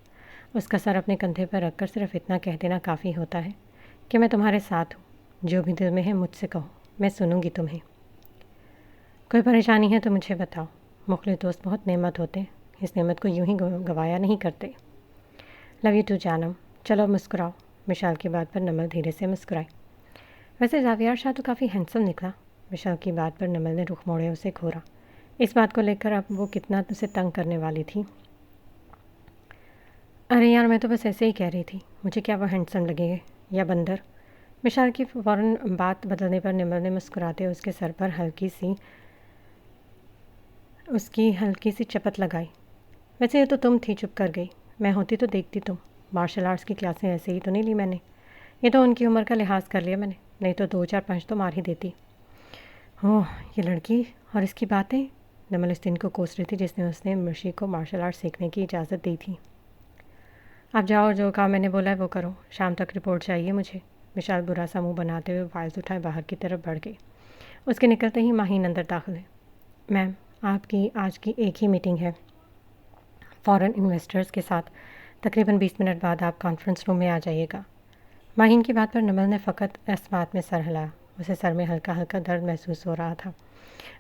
اس کا سر اپنے کندھے پر رکھ کر صرف اتنا کہہ دینا کافی ہوتا ہے کہ میں تمہارے ساتھ ہوں، جو بھی دل میں ہے مجھ سے کہو، میں سنوں گی تمہیں۔ کوئی پریشانی ہے تو مجھے بتاؤ۔ مخلص دوست بہت نعمت ہوتے ہیں، اس نعمت کو یوں ہی گوایا نہیں کرتے۔ لو یو ٹو جانم، چلو مسکراؤ۔ مشال کی بات پر نمل دھیرے سے مسکرائی۔ ویسے زاویار شاہ تو کافی ہینڈسم نکلا۔ مشال کی بات پر نمل نے رخ موڑے اسے گھورا۔ اس بات کو لے کر اب وہ کتنا اسے تنگ کرنے والی تھی۔ ارے یار، میں تو بس ایسے ہی کہہ رہی تھی، مجھے کیا وہ ہینڈسم لگے یا بندر۔ مشال کی فوراً بات بدلنے پر نمل نے مسکراتے اس کے سر پر ہلکی سی چپت لگائی۔ ویسے یہ تو تم تھی، چپ کر گئی۔ میں ہوتی تو دیکھتی تم۔ مارشل آرٹس کی کلاسیں ایسے ہی تو نہیں لی میں نے، یہ تو ان کی عمر کا لحاظ کر لیا میں نے، نہیں تو 2-4 پنچ تو مار ہی دیتی۔ اوہ، یہ لڑکی اور اس کی باتیں۔ نمل اس دن کو کوس رہی تھی جس نے اس نے مرشی کو مارشل آرٹ سیکھنے کی اجازت دی تھی۔ اب جاؤ اور جو کام میں نے بولا ہے وہ کرو، شام تک رپورٹ چاہیے مجھے۔ وشال برا سا منہ بناتے ہوئے فائلز اٹھائے باہر کی طرف بڑھ گئی۔ اس کے نکلتے ہی ماہین اندر داخل ہے۔ میم، آپ کی آج کی ایک ہی میٹنگ ہے فارن انویسٹرز کے ساتھ، تقریباً 20 منٹ بعد آپ کانفرنس روم میں آ جائیے گا۔ ماہین کی بات پر نمل نے فقط اس بات میں سر ہلایا۔ اسے سر میں ہلکا ہلکا درد محسوس ہو رہا تھا،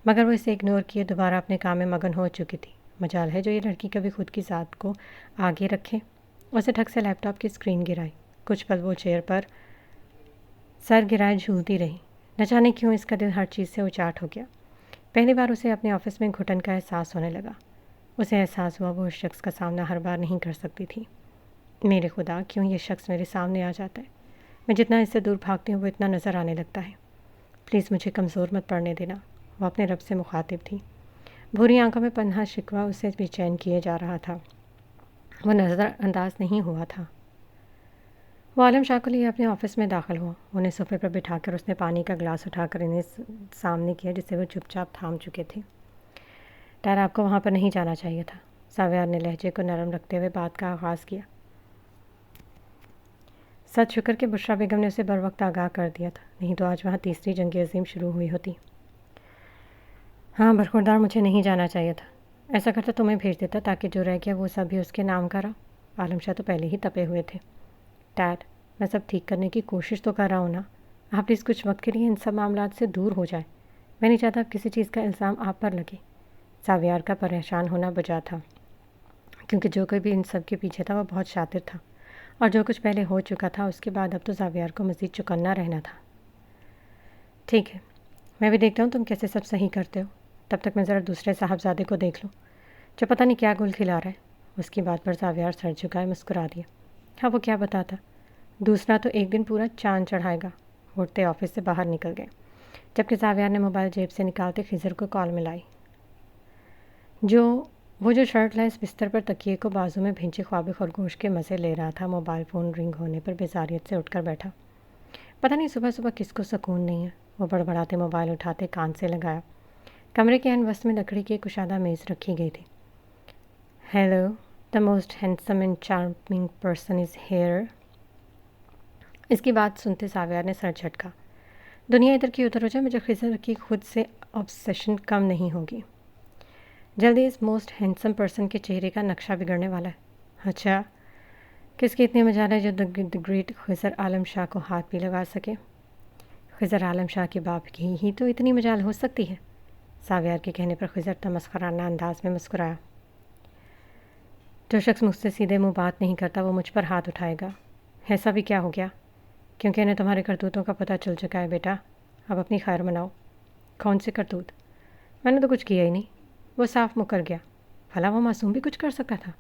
مگر وہ اسے اگنور کیے دوبارہ اپنے کام میں مگن ہو چکی تھی۔ مجال ہے جو یہ لڑکی کبھی خود کی ذات کو آگے رکھے۔ اسے ٹھک سے لیپ ٹاپ کی اسکرین گرائی۔ کچھ پل وہ چیئر پر سر گرائے جھولتی رہی۔ نہ جانے کیوں اس کا دل ہر چیز سے اچاٹ ہو گیا۔ پہلی بار اسے اپنے آفس میں گھٹن کا احساس ہونے لگا۔ اسے احساس ہوا وہ اس شخص کا سامنا ہر بار نہیں کر سکتی تھی۔ میرے خدا، کیوں یہ شخص میرے سامنے آ جاتا ہے؟ میں جتنا اس سے دور بھاگتی ہوں وہ اتنا نظر آنے لگتا ہے۔ پلیز مجھے کمزور مت پڑنے دینا۔ وہ اپنے رب سے مخاطب تھی۔ بھوری آنکھوں میں پنہا شکوہ اسے بے چین کیے جا رہا تھا۔ وہ نظر انداز نہیں ہوا تھا۔ وہ عالم شاہ کو لیے اپنے آفس میں داخل ہوا۔ انہیں صوفے پر بٹھا کر اس نے پانی کا گلاس اٹھا کر انہیں سامنے کیا جسے وہ چپ چاپ تھام چکے تھے۔ ٹائر، آپ کو وہاں پر نہیں جانا چاہیے تھا۔ زاویار نے لہجے کو نرم رکھتے ہوئے بات کا آغاز کیا۔ سچ شکر کہ بشرا بیگم نے اسے بر وقت آگاہ کر دیا تھا، نہیں تو آج وہاں تیسری جنگ عظیم شروع ہوئی ہوتی۔ ہاں برخوردار، مجھے نہیں جانا چاہیے تھا۔ ایسا کرتا تمہیں بھیج دیتا تاکہ جو رہ گیا وہ سب بھی اس کے نام کرا۔ عالم شاہ تو پہلے ہی تپے ہوئے تھے۔ ڈیڈ، میں سب ٹھیک کرنے کی کوشش تو کر رہا ہوں نا، آپ پلیز کچھ وقت کے لیے ان سب معاملات سے دور ہو جائیں۔ میں نہیں چاہتا کسی چیز کا الزام آپ پر لگے۔ زاویار کا پریشان ہونا بجا تھا، کیونکہ جو کوئی بھی ان سب کے پیچھے تھا وہ بہت شاطر تھا، اور جو کچھ پہلے ہو چکا تھا اس کے بعد اب تو زاویار کو مزید چکنا رہنا تھا۔ ٹھیک ہے، میں بھی دیکھتا ہوں تم کیسے سب صحیح کرتے ہو، تب تک میں ذرا دوسرے صاحبزادے کو دیکھ لوں جو پتہ نہیں کیا گل کھلا رہا ہے۔ اس کی بات پر زاویار سر جھکائے مسکرا دیا۔ ہاں، وہ کیا بتاتا، دوسرا تو ایک دن پورا چاند چڑھائے گا۔ اٹھتے آفس سے باہر نکل گئے، جبکہ زاویار نے موبائل جیب سے نکالتے خضر کو کال ملائی۔ وہ جو شرٹ لیس بستر پر تکیے کو بازو میں بھینچے خواب خرگوش کے مزے لے رہا تھا، موبائل فون رنگ ہونے پر بیزاریت سے اٹھ کر بیٹھا۔ پتہ نہیں صبح صبح کس کو سکون نہیں ہے۔ وہ بڑبڑاتے موبائل اٹھاتے کان سے لگایا۔ کمرے کے عین وسط میں لکڑی کی ایک کشادہ میز رکھی گئی تھی۔ Hello, the most handsome and charming person is here. اس کی بات سنتے زاویار نے سر جھٹکا۔ دنیا ادھر کی ادھر ہو جائے، مجھے خضر کی خود سے آبسیشن کم نہیں ہوگی۔ جلدی اس موسٹ ہینڈسم پرسن کے چہرے کا نقشہ بگڑنے والا ہے۔ اچھا، کس کی اتنی مجال ہے جو دا گریٹ خضر عالم شاہ کو ہاتھ بھی لگا سکے؟ خضر عالم شاہ کے باپ کی ہی تو اتنی مجال ہو سکتی ہے۔ زاویار کے کہنے پر خضر تمسخرانہ انداز میں مسکرایا۔ جو شخص مجھ سے سیدھے منہ بات نہیں کرتا وہ مجھ پر ہاتھ اٹھائے گا۔ ایسا بھی کیا ہو گیا؟ کیونکہ انہیں تمہارے کرتوتوں کا پتہ چل چکا ہے بیٹا، اب اپنی خیر مناؤ۔ کون سے کرتوت؟ میں نے تو کچھ کیا ہی نہیں۔ وہ صاف مکر گیا۔ بھلا وہ معصوم بھی کچھ کر سکتا تھا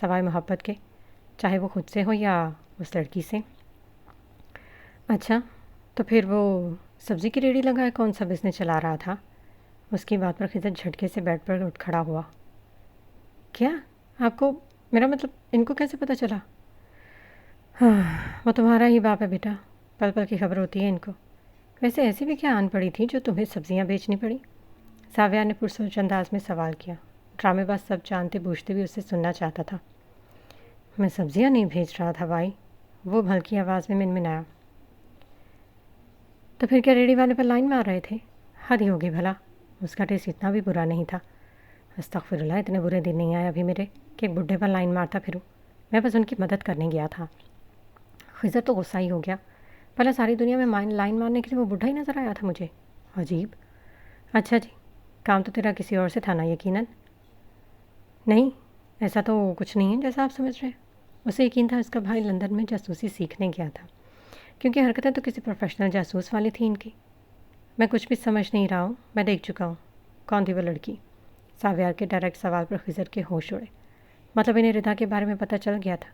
سوائے محبت کے، چاہے وہ خود سے ہو یا اس لڑکی سے۔ اچھا، تو پھر وہ سبزی کی ریڑھی لگائے کون سا بزنس چلا رہا تھا؟ اس کی بات پر خضر جھٹکے سے بیڈ پر اٹھ کھڑا ہوا۔ کیا آپ کو، میرا مطلب ان کو کیسے پتہ چلا؟ ہاں، وہ تمہارا ہی باپ ہے بیٹا، پل پل کی خبر ہوتی ہے ان کو۔ ویسے ایسی بھی کیا آن پڑی تھی جو تمہیں سبزیاں بیچنی پڑی؟ زاویار نے پرسوچ انداز میں سوال کیا۔ ڈرامے باز سب جانتے بوجھتے بھی اسے سننا چاہتا تھا۔ میں سبزیاں نہیں بھیج رہا تھا بھائی، وہ ہلکی آواز میں منمنایا۔ تو پھر کیا ریڑھی والے پر لائن مار رہے تھے؟ حد ہی ہوگی بھلا، اس کا ٹیسٹ اتنا بھی برا نہیں تھا۔ استغفر اللہ، اتنے برے دن نہیں آئے ابھی میرے کہ ایک بڈھے پر لائن مارتا پھروں، میں بس ان کی مدد کرنے گیا تھا۔ خضر تو غصہ ہی ہو گیا۔ بھلا ساری دنیا میں لائن مارنے کے لیے وہ بڈھا ہی نظر آیا تھا مجھے؟ عجیب۔ اچھا جی، کام تو تیرا کسی اور سے تھا نا یقیناً؟ نہیں، ایسا تو کچھ نہیں ہے جیسا آپ سمجھ رہے ہیں۔ اسے یقین تھا اس کا بھائی لندن میں جاسوسی سیکھنے گیا تھا، کیونکہ حرکتیں تو کسی پروفیشنل جاسوس والی تھی ان کی۔ میں کچھ بھی سمجھ نہیں رہا ہوں، میں دیکھ چکا ہوں۔ کون تھی وہ لڑکی؟ ساویار کے ڈائریکٹ سوال پر خضر کے ہوش اڑے۔ مطلب انہیں ردا کے بارے میں پتہ چل گیا تھا؟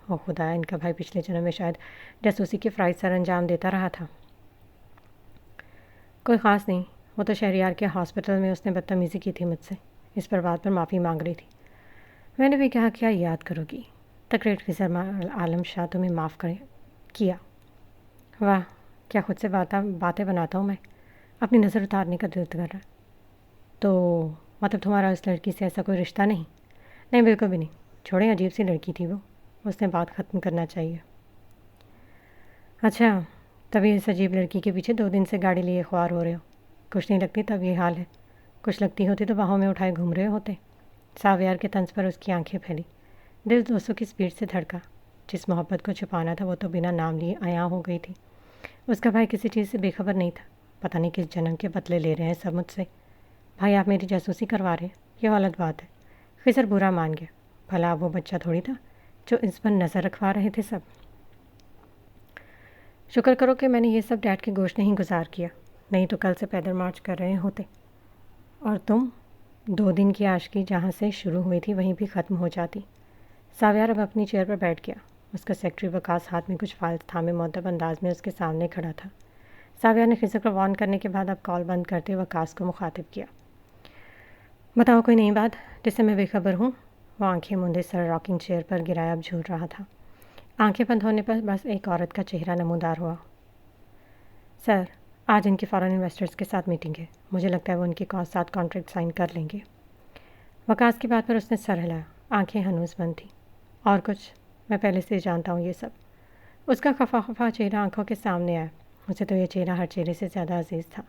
او خدا، ان کا بھائی پچھلے جنم میں شاید جاسوسی کے فرائض سر انجام دیتا رہا تھا۔ کوئی خاص نہیں، وہ تو شہریار کے ہاسپٹل میں اس نے بدتمیزی کی تھی مجھ سے، اس پر بات پر معافی مانگ رہی تھی۔ میں نے بھی کہا کیا یاد کرو گی، تقریر خضر عالم شاہ تمہیں معاف کیا۔ واہ، کیا خود سے باتیں بناتا ہوں میں، اپنی نظر اتارنے کا دل کر رہا۔ تو مطلب تمہارا اس لڑکی سے ایسا کوئی رشتہ نہیں؟ نہیں، بالکل بھی نہیں، چھوڑیں، عجیب سی لڑکی تھی وہ، اس نے بات ختم کرنا چاہیے۔ اچھا، تبھی اس عجیب لڑکی کے پیچھے 2 دن سے گاڑی لیے خوار ہو رہے ہو؟ کچھ نہیں لگتی تب یہ حال ہے، کچھ لگتی ہوتی تو باہوں میں اٹھائے گھوم رہے ہوتے۔ ساویار کے طنز پر اس کی آنکھیں پھیلی، دل 200 کی سپیڈ سے دھڑکا۔ جس محبت کو چھپانا تھا وہ تو بنا نام لیے عیاں ہو گئی تھی۔ اس کا بھائی کسی چیز سے بے خبر نہیں تھا، پتہ نہیں کس جنم کے بدلے لے رہے ہیں سب مجھ سے۔ بھائی آپ میری جاسوسی کروا رہے ہیں، یہ غلط بات ہے۔ خضر برا مان گیا، بھلا وہ بچہ تھوڑی تھا جو اس پر نظر رکھوا رہے تھے سب۔ شکر کرو کہ میں نے یہ سب ڈیڈ کے گوشت نہیں گزار کیا، نہیں تو کل سے پیدل مارچ کر رہے ہوتے، اور تم 2 دن کی عاشقی جہاں سے شروع ہوئی تھی وہیں بھی ختم ہو جاتی۔ ساویار اب اپنی چیئر پر بیٹھ گیا، اس کا سیکرٹری وکاس ہاتھ میں کچھ فائلز تھامے مؤدب انداز میں اس کے سامنے کھڑا تھا۔ ساویار نے خضر کو وارن کرنے کے بعد اب کال بند کرتے وکاس کو مخاطب کیا۔ بتاؤ کوئی نئی بات جس سے میں بے خبر ہوں؟ وہ آنکھیں موندے سر راکنگ چیئر پر گرایا اب جھول رہا تھا۔ آنکھیں بند ہونے پر بس ایک عورت کا چہرہ نمودار ہوا۔ سر، آج ان کی فارن انویسٹرز کے ساتھ میٹنگ ہے، مجھے لگتا ہے وہ ان کے ساتھ کانٹریکٹ سائن کر لیں گے۔ وکاس کی بات پر اس نے سر ہلایا، آنکھیں ہنوز بند تھیں۔ اور کچھ؟ میں پہلے سے جانتا ہوں یہ سب۔ اس کا خفا خفا چہرہ آنکھوں کے سامنے آیا، اسے تو یہ چہرہ ہر چہرے سے زیادہ عزیز تھا۔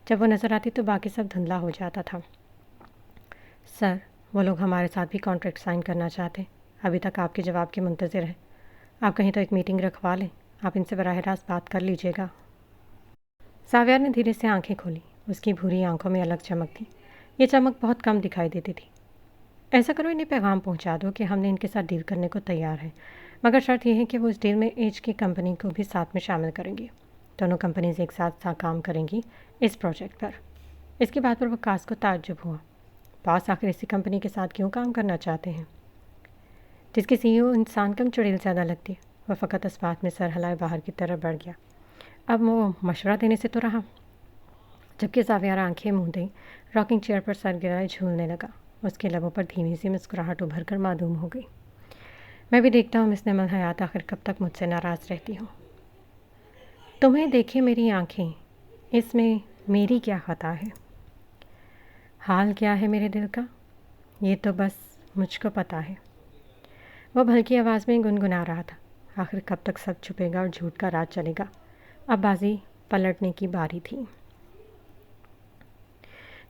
جب وہ نظر آتی تو باقی سب دھندلا ہو جاتا تھا۔ سر، وہ لوگ ہمارے ساتھ بھی کانٹریکٹ سائن کرنا چاہتے ہیں، ابھی تک آپ کے جواب کے منتظر ہیں۔ آپ کہیں تو ایک میٹنگ رکھوا لیں، آپ ان سے براہ راست بات کر لیجیے گا۔ ساویار نے دھیرے سے آنکھیں کھولی، اس کی بھوری آنکھوں میں الگ چمک تھی، یہ چمک بہت کم دکھائی دیتی تھی۔ ایسا کرو انہیں پیغام پہنچا دو کہ ہم نے ان کے ساتھ ڈیل کرنے کو تیار ہیں، مگر شرط یہ ہے کہ وہ اس ڈیل میں ایج کی کمپنی کو بھی ساتھ میں شامل کریں گی۔ دونوں کمپنیز ایک ساتھ کام کریں گی اس پروجیکٹ پر۔ اس کی بات پر وکاس کو تعجب ہوا، باس آخر اسی کمپنی کے ساتھ کیوں کام کرنا چاہتے ہیں جس کی سی ای او انسان کم چڑیل زیادہ لگتی ہے؟ وہ فقط اس بات میں سر ہلائے باہر کی طرف بڑھ گیا۔ اب وہ مشورہ دینے سے تو رہا، جبکہ ساویار آنکھیں موندے راکنگ چیئر پر سر گرائے جھولنے لگا۔ اس کے لبوں پر دھیمی سی مسکراہٹ ابھر کر معدوم ہو گئی۔ میں بھی دیکھتا ہوں مثل عمل حیات آخر کب تک مجھ سے ناراض رہتی ہوں۔ تمہیں دیکھے میری آنکھیں، اس میں میری کیا خطا ہے؟ حال کیا ہے میرے دل کا، یہ تو بس مجھ کو پتہ ہے۔ وہ بھلکی آواز میں گنگنا رہا تھا، آخر کب تک سب چھپے گا اور جھوٹ کا راج چلے گا؟ اب بازی پلٹنے کی باری تھی۔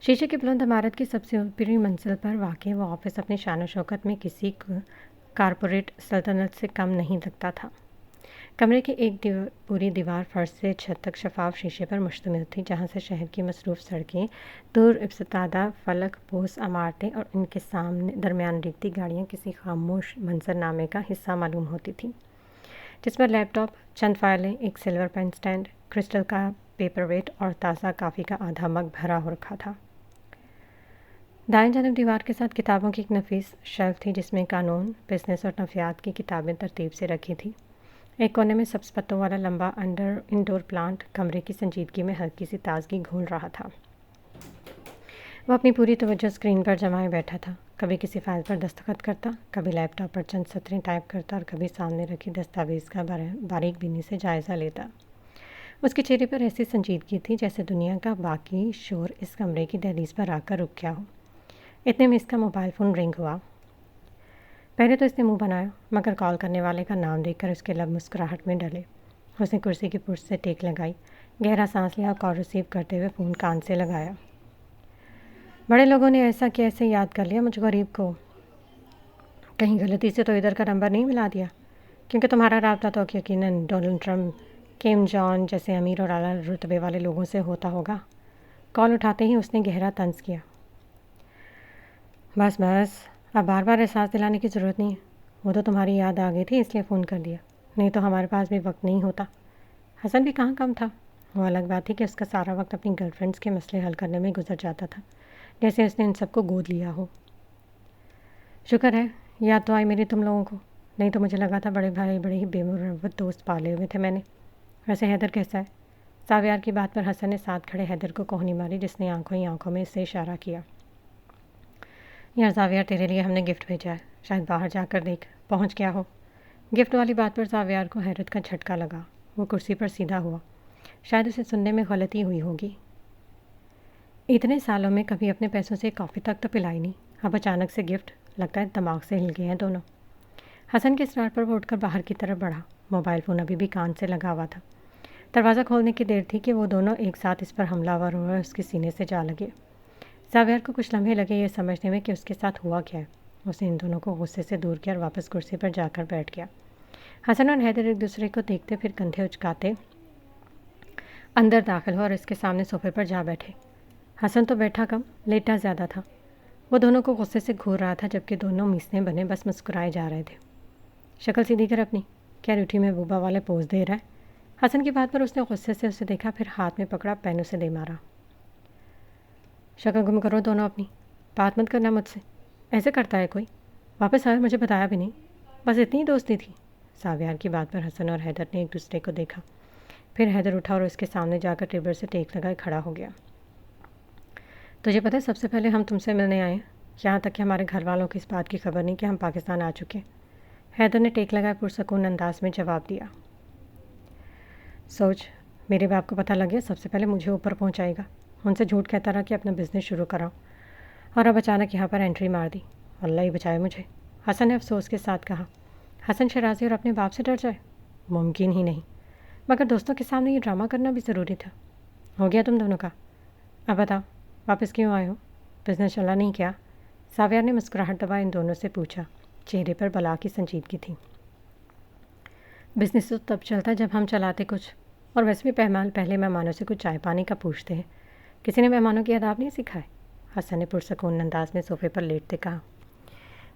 شیشے کی بلند عمارت کی سب سے اوپری منزل پر واقع وہ آفس اپنی شان و شوکت میں کسی کارپوریٹ سلطنت سے کم نہیں لگتا تھا۔ کمرے کی ایک پوری دیوار فرش سے چھت تک شفاف شیشے پر مشتمل تھی، جہاں سے شہر کی مصروف سڑکیں، دور افتادہ فلک پوش عمارتیں اور ان کے درمیان ریگتی گاڑیاں کسی خاموش منظرنامے کا حصہ معلوم ہوتی تھیں، جس پر لیپ ٹاپ، چند فائلیں، ایک سلور پین سٹینڈ، کرسٹل کا پیپر ویٹ اور تازہ کافی کا آدھا مگ بھرا ہو رکھا تھا۔ دائیں جانب دیوار کے ساتھ کتابوں کی ایک نفیس شیلف تھی، جس میں قانون، بزنس اور نفسیات کی کتابیں ترتیب سے رکھی تھیں۔ ایک کونے میں سبز پتوں والا لمبا انڈور پلانٹ کمرے کی سنجیدگی میں ہلکی سی تازگی گھول رہا تھا۔ وہ اپنی پوری توجہ اسکرین پر جمائے بیٹھا تھا، کبھی کسی فائل پر دستخط کرتا، کبھی لیپ ٹاپ پر چند سطریں ٹائپ کرتا اور کبھی سامنے رکھی دستاویز کا باریک بینی سے جائزہ لیتا۔ اس کے چہرے پر ایسی سنجیدگی تھی جیسے دنیا کا باقی شور اس کمرے کی دہلیز پر آ کر رک گیا ہو۔ اتنے میں اس کا موبائل فون رنگ ہوا۔ پہلے تو اس نے منہ بنایا، مگر کال کرنے والے کا نام دیکھ کر اس کے لب مسکراہٹ میں ڈلے۔ اس نے کرسی کی پشت سے ٹیک لگائی، گہرا سانس لیا اور کال ریسیو کرتے ہوئے فون کان سے لگایا۔ بڑے لوگوں نے ایسا کیسے یاد کر لیا مجھ غریب کو؟ کہیں غلطی سے تو ادھر کا نمبر نہیں ملا دیا؟ کیونکہ تمہارا رابطہ تو یقیناً ڈونلڈ ٹرمپ، کیم جان جیسے امیر اور اعلیٰ رتبے والے لوگوں سے ہوتا ہوگا۔ کال اٹھاتے ہی اس نے گہرا طنز کیا۔ بس اب بار بار احساس دلانے کی ضرورت نہیں ہے، وہ تو تمہاری یاد آ گئی تھی اس لیے فون کر دیا، نہیں تو ہمارے پاس بھی وقت نہیں ہوتا۔ حسن بھی کہاں کم تھا، وہ الگ بات تھی کہ اس کا سارا وقت اپنی گرل فرینڈس کے مسئلے حل کرنے میں گزر جاتا تھا، جیسے اس نے ان سب کو گود لیا ہو۔ شکر ہے یاد تو آئی میری تم لوگوں کو، نہیں تو مجھے لگا تھا بڑے بھائی بڑے ہی بے مروت دوست پالے ہوئے تھے میں نے۔ ویسے حیدر کیسا ہے؟ ساویار کی بات پر حسن نے ساتھ کھڑے حیدر کو کوہنی ماری، جس نے آنکھوں ہی آنکھوں میں اس سے اشارہ کیا۔ یار ساویار تیرے لیے ہم نے گفٹ بھیجا ہے، شاید باہر جا کر دیکھ پہنچ گیا ہو۔ گفٹ والی بات پر ساویار کو حیرت کا جھٹکا لگا، وہ کرسی پر سیدھا ہوا، شاید اسے سننے میں غلطی ہوئی ہوگی۔ اتنے سالوں میں کبھی اپنے پیسوں سے کافی تک تو پلائی نہیں، اب اچانک سے گفٹ، لگتا ہے دماغ سے ہل گئے ہیں دونوں۔ حسن کے اصرار پر وہ اٹھ کر باہر کی طرف بڑھا، موبائل فون ابھی بھی کان سے لگا ہوا تھا۔ دروازہ کھولنے کی دیر تھی کہ وہ دونوں ایک ساتھ اس پر حملہ آور ہوئے اور اس کے سینے سے جا لگے۔ ساویار کو کچھ لمحے لگے یہ سمجھنے میں کہ اس کے ساتھ ہوا کیا ہے۔ اس نے ان دونوں کو غصے سے دور کیا اور واپس کرسی پر جا کر بیٹھ گیا۔ حسن اور حیدر ایک دوسرے کو دیکھتے پھر کندھے اچکاتے اندر داخل ہوا اور اس کے سامنے صوفے پر جا بیٹھے۔ حسن تو بیٹھا کم لیٹا زیادہ تھا، وہ دونوں کو غصے سے گھور رہا تھا، جبکہ دونوں میسنے بنے بس مسکرائے جا رہے تھے۔ شکل سیدھی کر اپنی، کیا روٹھی میں بوبا والے پوز دے رہا ہے؟ حسن کی بات پر اس نے غصے سے اسے دیکھا، پھر ہاتھ میں پکڑا پین اسے دے مارا۔ شکل گم کرو دونوں اپنی، بات مت کرنا مجھ سے، ایسے کرتا ہے کوئی؟ واپس آئے مجھے بتایا بھی نہیں، بس اتنی دوستی تھی۔ ساویار کی بات پر حسن اور حیدر نے ایک دوسرے کو دیکھا، پھر حیدر اٹھا اور اس کے سامنے جا کر ٹیبل سے ٹیک لگائے کھڑا ہو گیا۔ تجھے پتہ ہے سب سے پہلے ہم تم سے ملنے آئے ہیں، یہاں تک کہ ہمارے گھر والوں کو اس بات کی خبر نہیں کہ ہم پاکستان آ چکے۔ حیدر نے ٹیک لگائے پرسکون انداز میں جواب دیا۔ سوچ، میرے باپ کو پتہ لگ گیا سب سے پہلے مجھے اوپر پہنچائے گا، ان سے جھوٹ کہتا رہا کہ اپنا بزنس شروع کراؤں، اور اب اچانک یہاں پر انٹری مار دی، اللہ ہی بچائے مجھے، حسن نے افسوس کے ساتھ کہا۔ حسن شرازی اور اپنے باپ سے ڈر جائے؟ ممکن ہی نہیں، مگر دوستوں کے سامنے یہ ڈرامہ کرنا بھی ضروری تھا۔ ہو گیا تم دونوں کا؟ اب بتاؤ واپس کیوں آئے ہو؟ بزنس چلا نہیں کیا؟ ساویار نے مسکراہٹ دبا ان دونوں سے پوچھا، چہرے پر بلا کی سنجیدگی تھی۔ بزنس تو تب چلتا جب ہم چلاتے کچھ، اور ویسے بھی پہلے مہمانوں سے کچھ چائے پانی کا پوچھتے ہیں، کسی نے مہمانوں کی آداب نہیں سکھائے؟ حسن نے پرسکون انداز میں صوفے پر لیٹتے کہا۔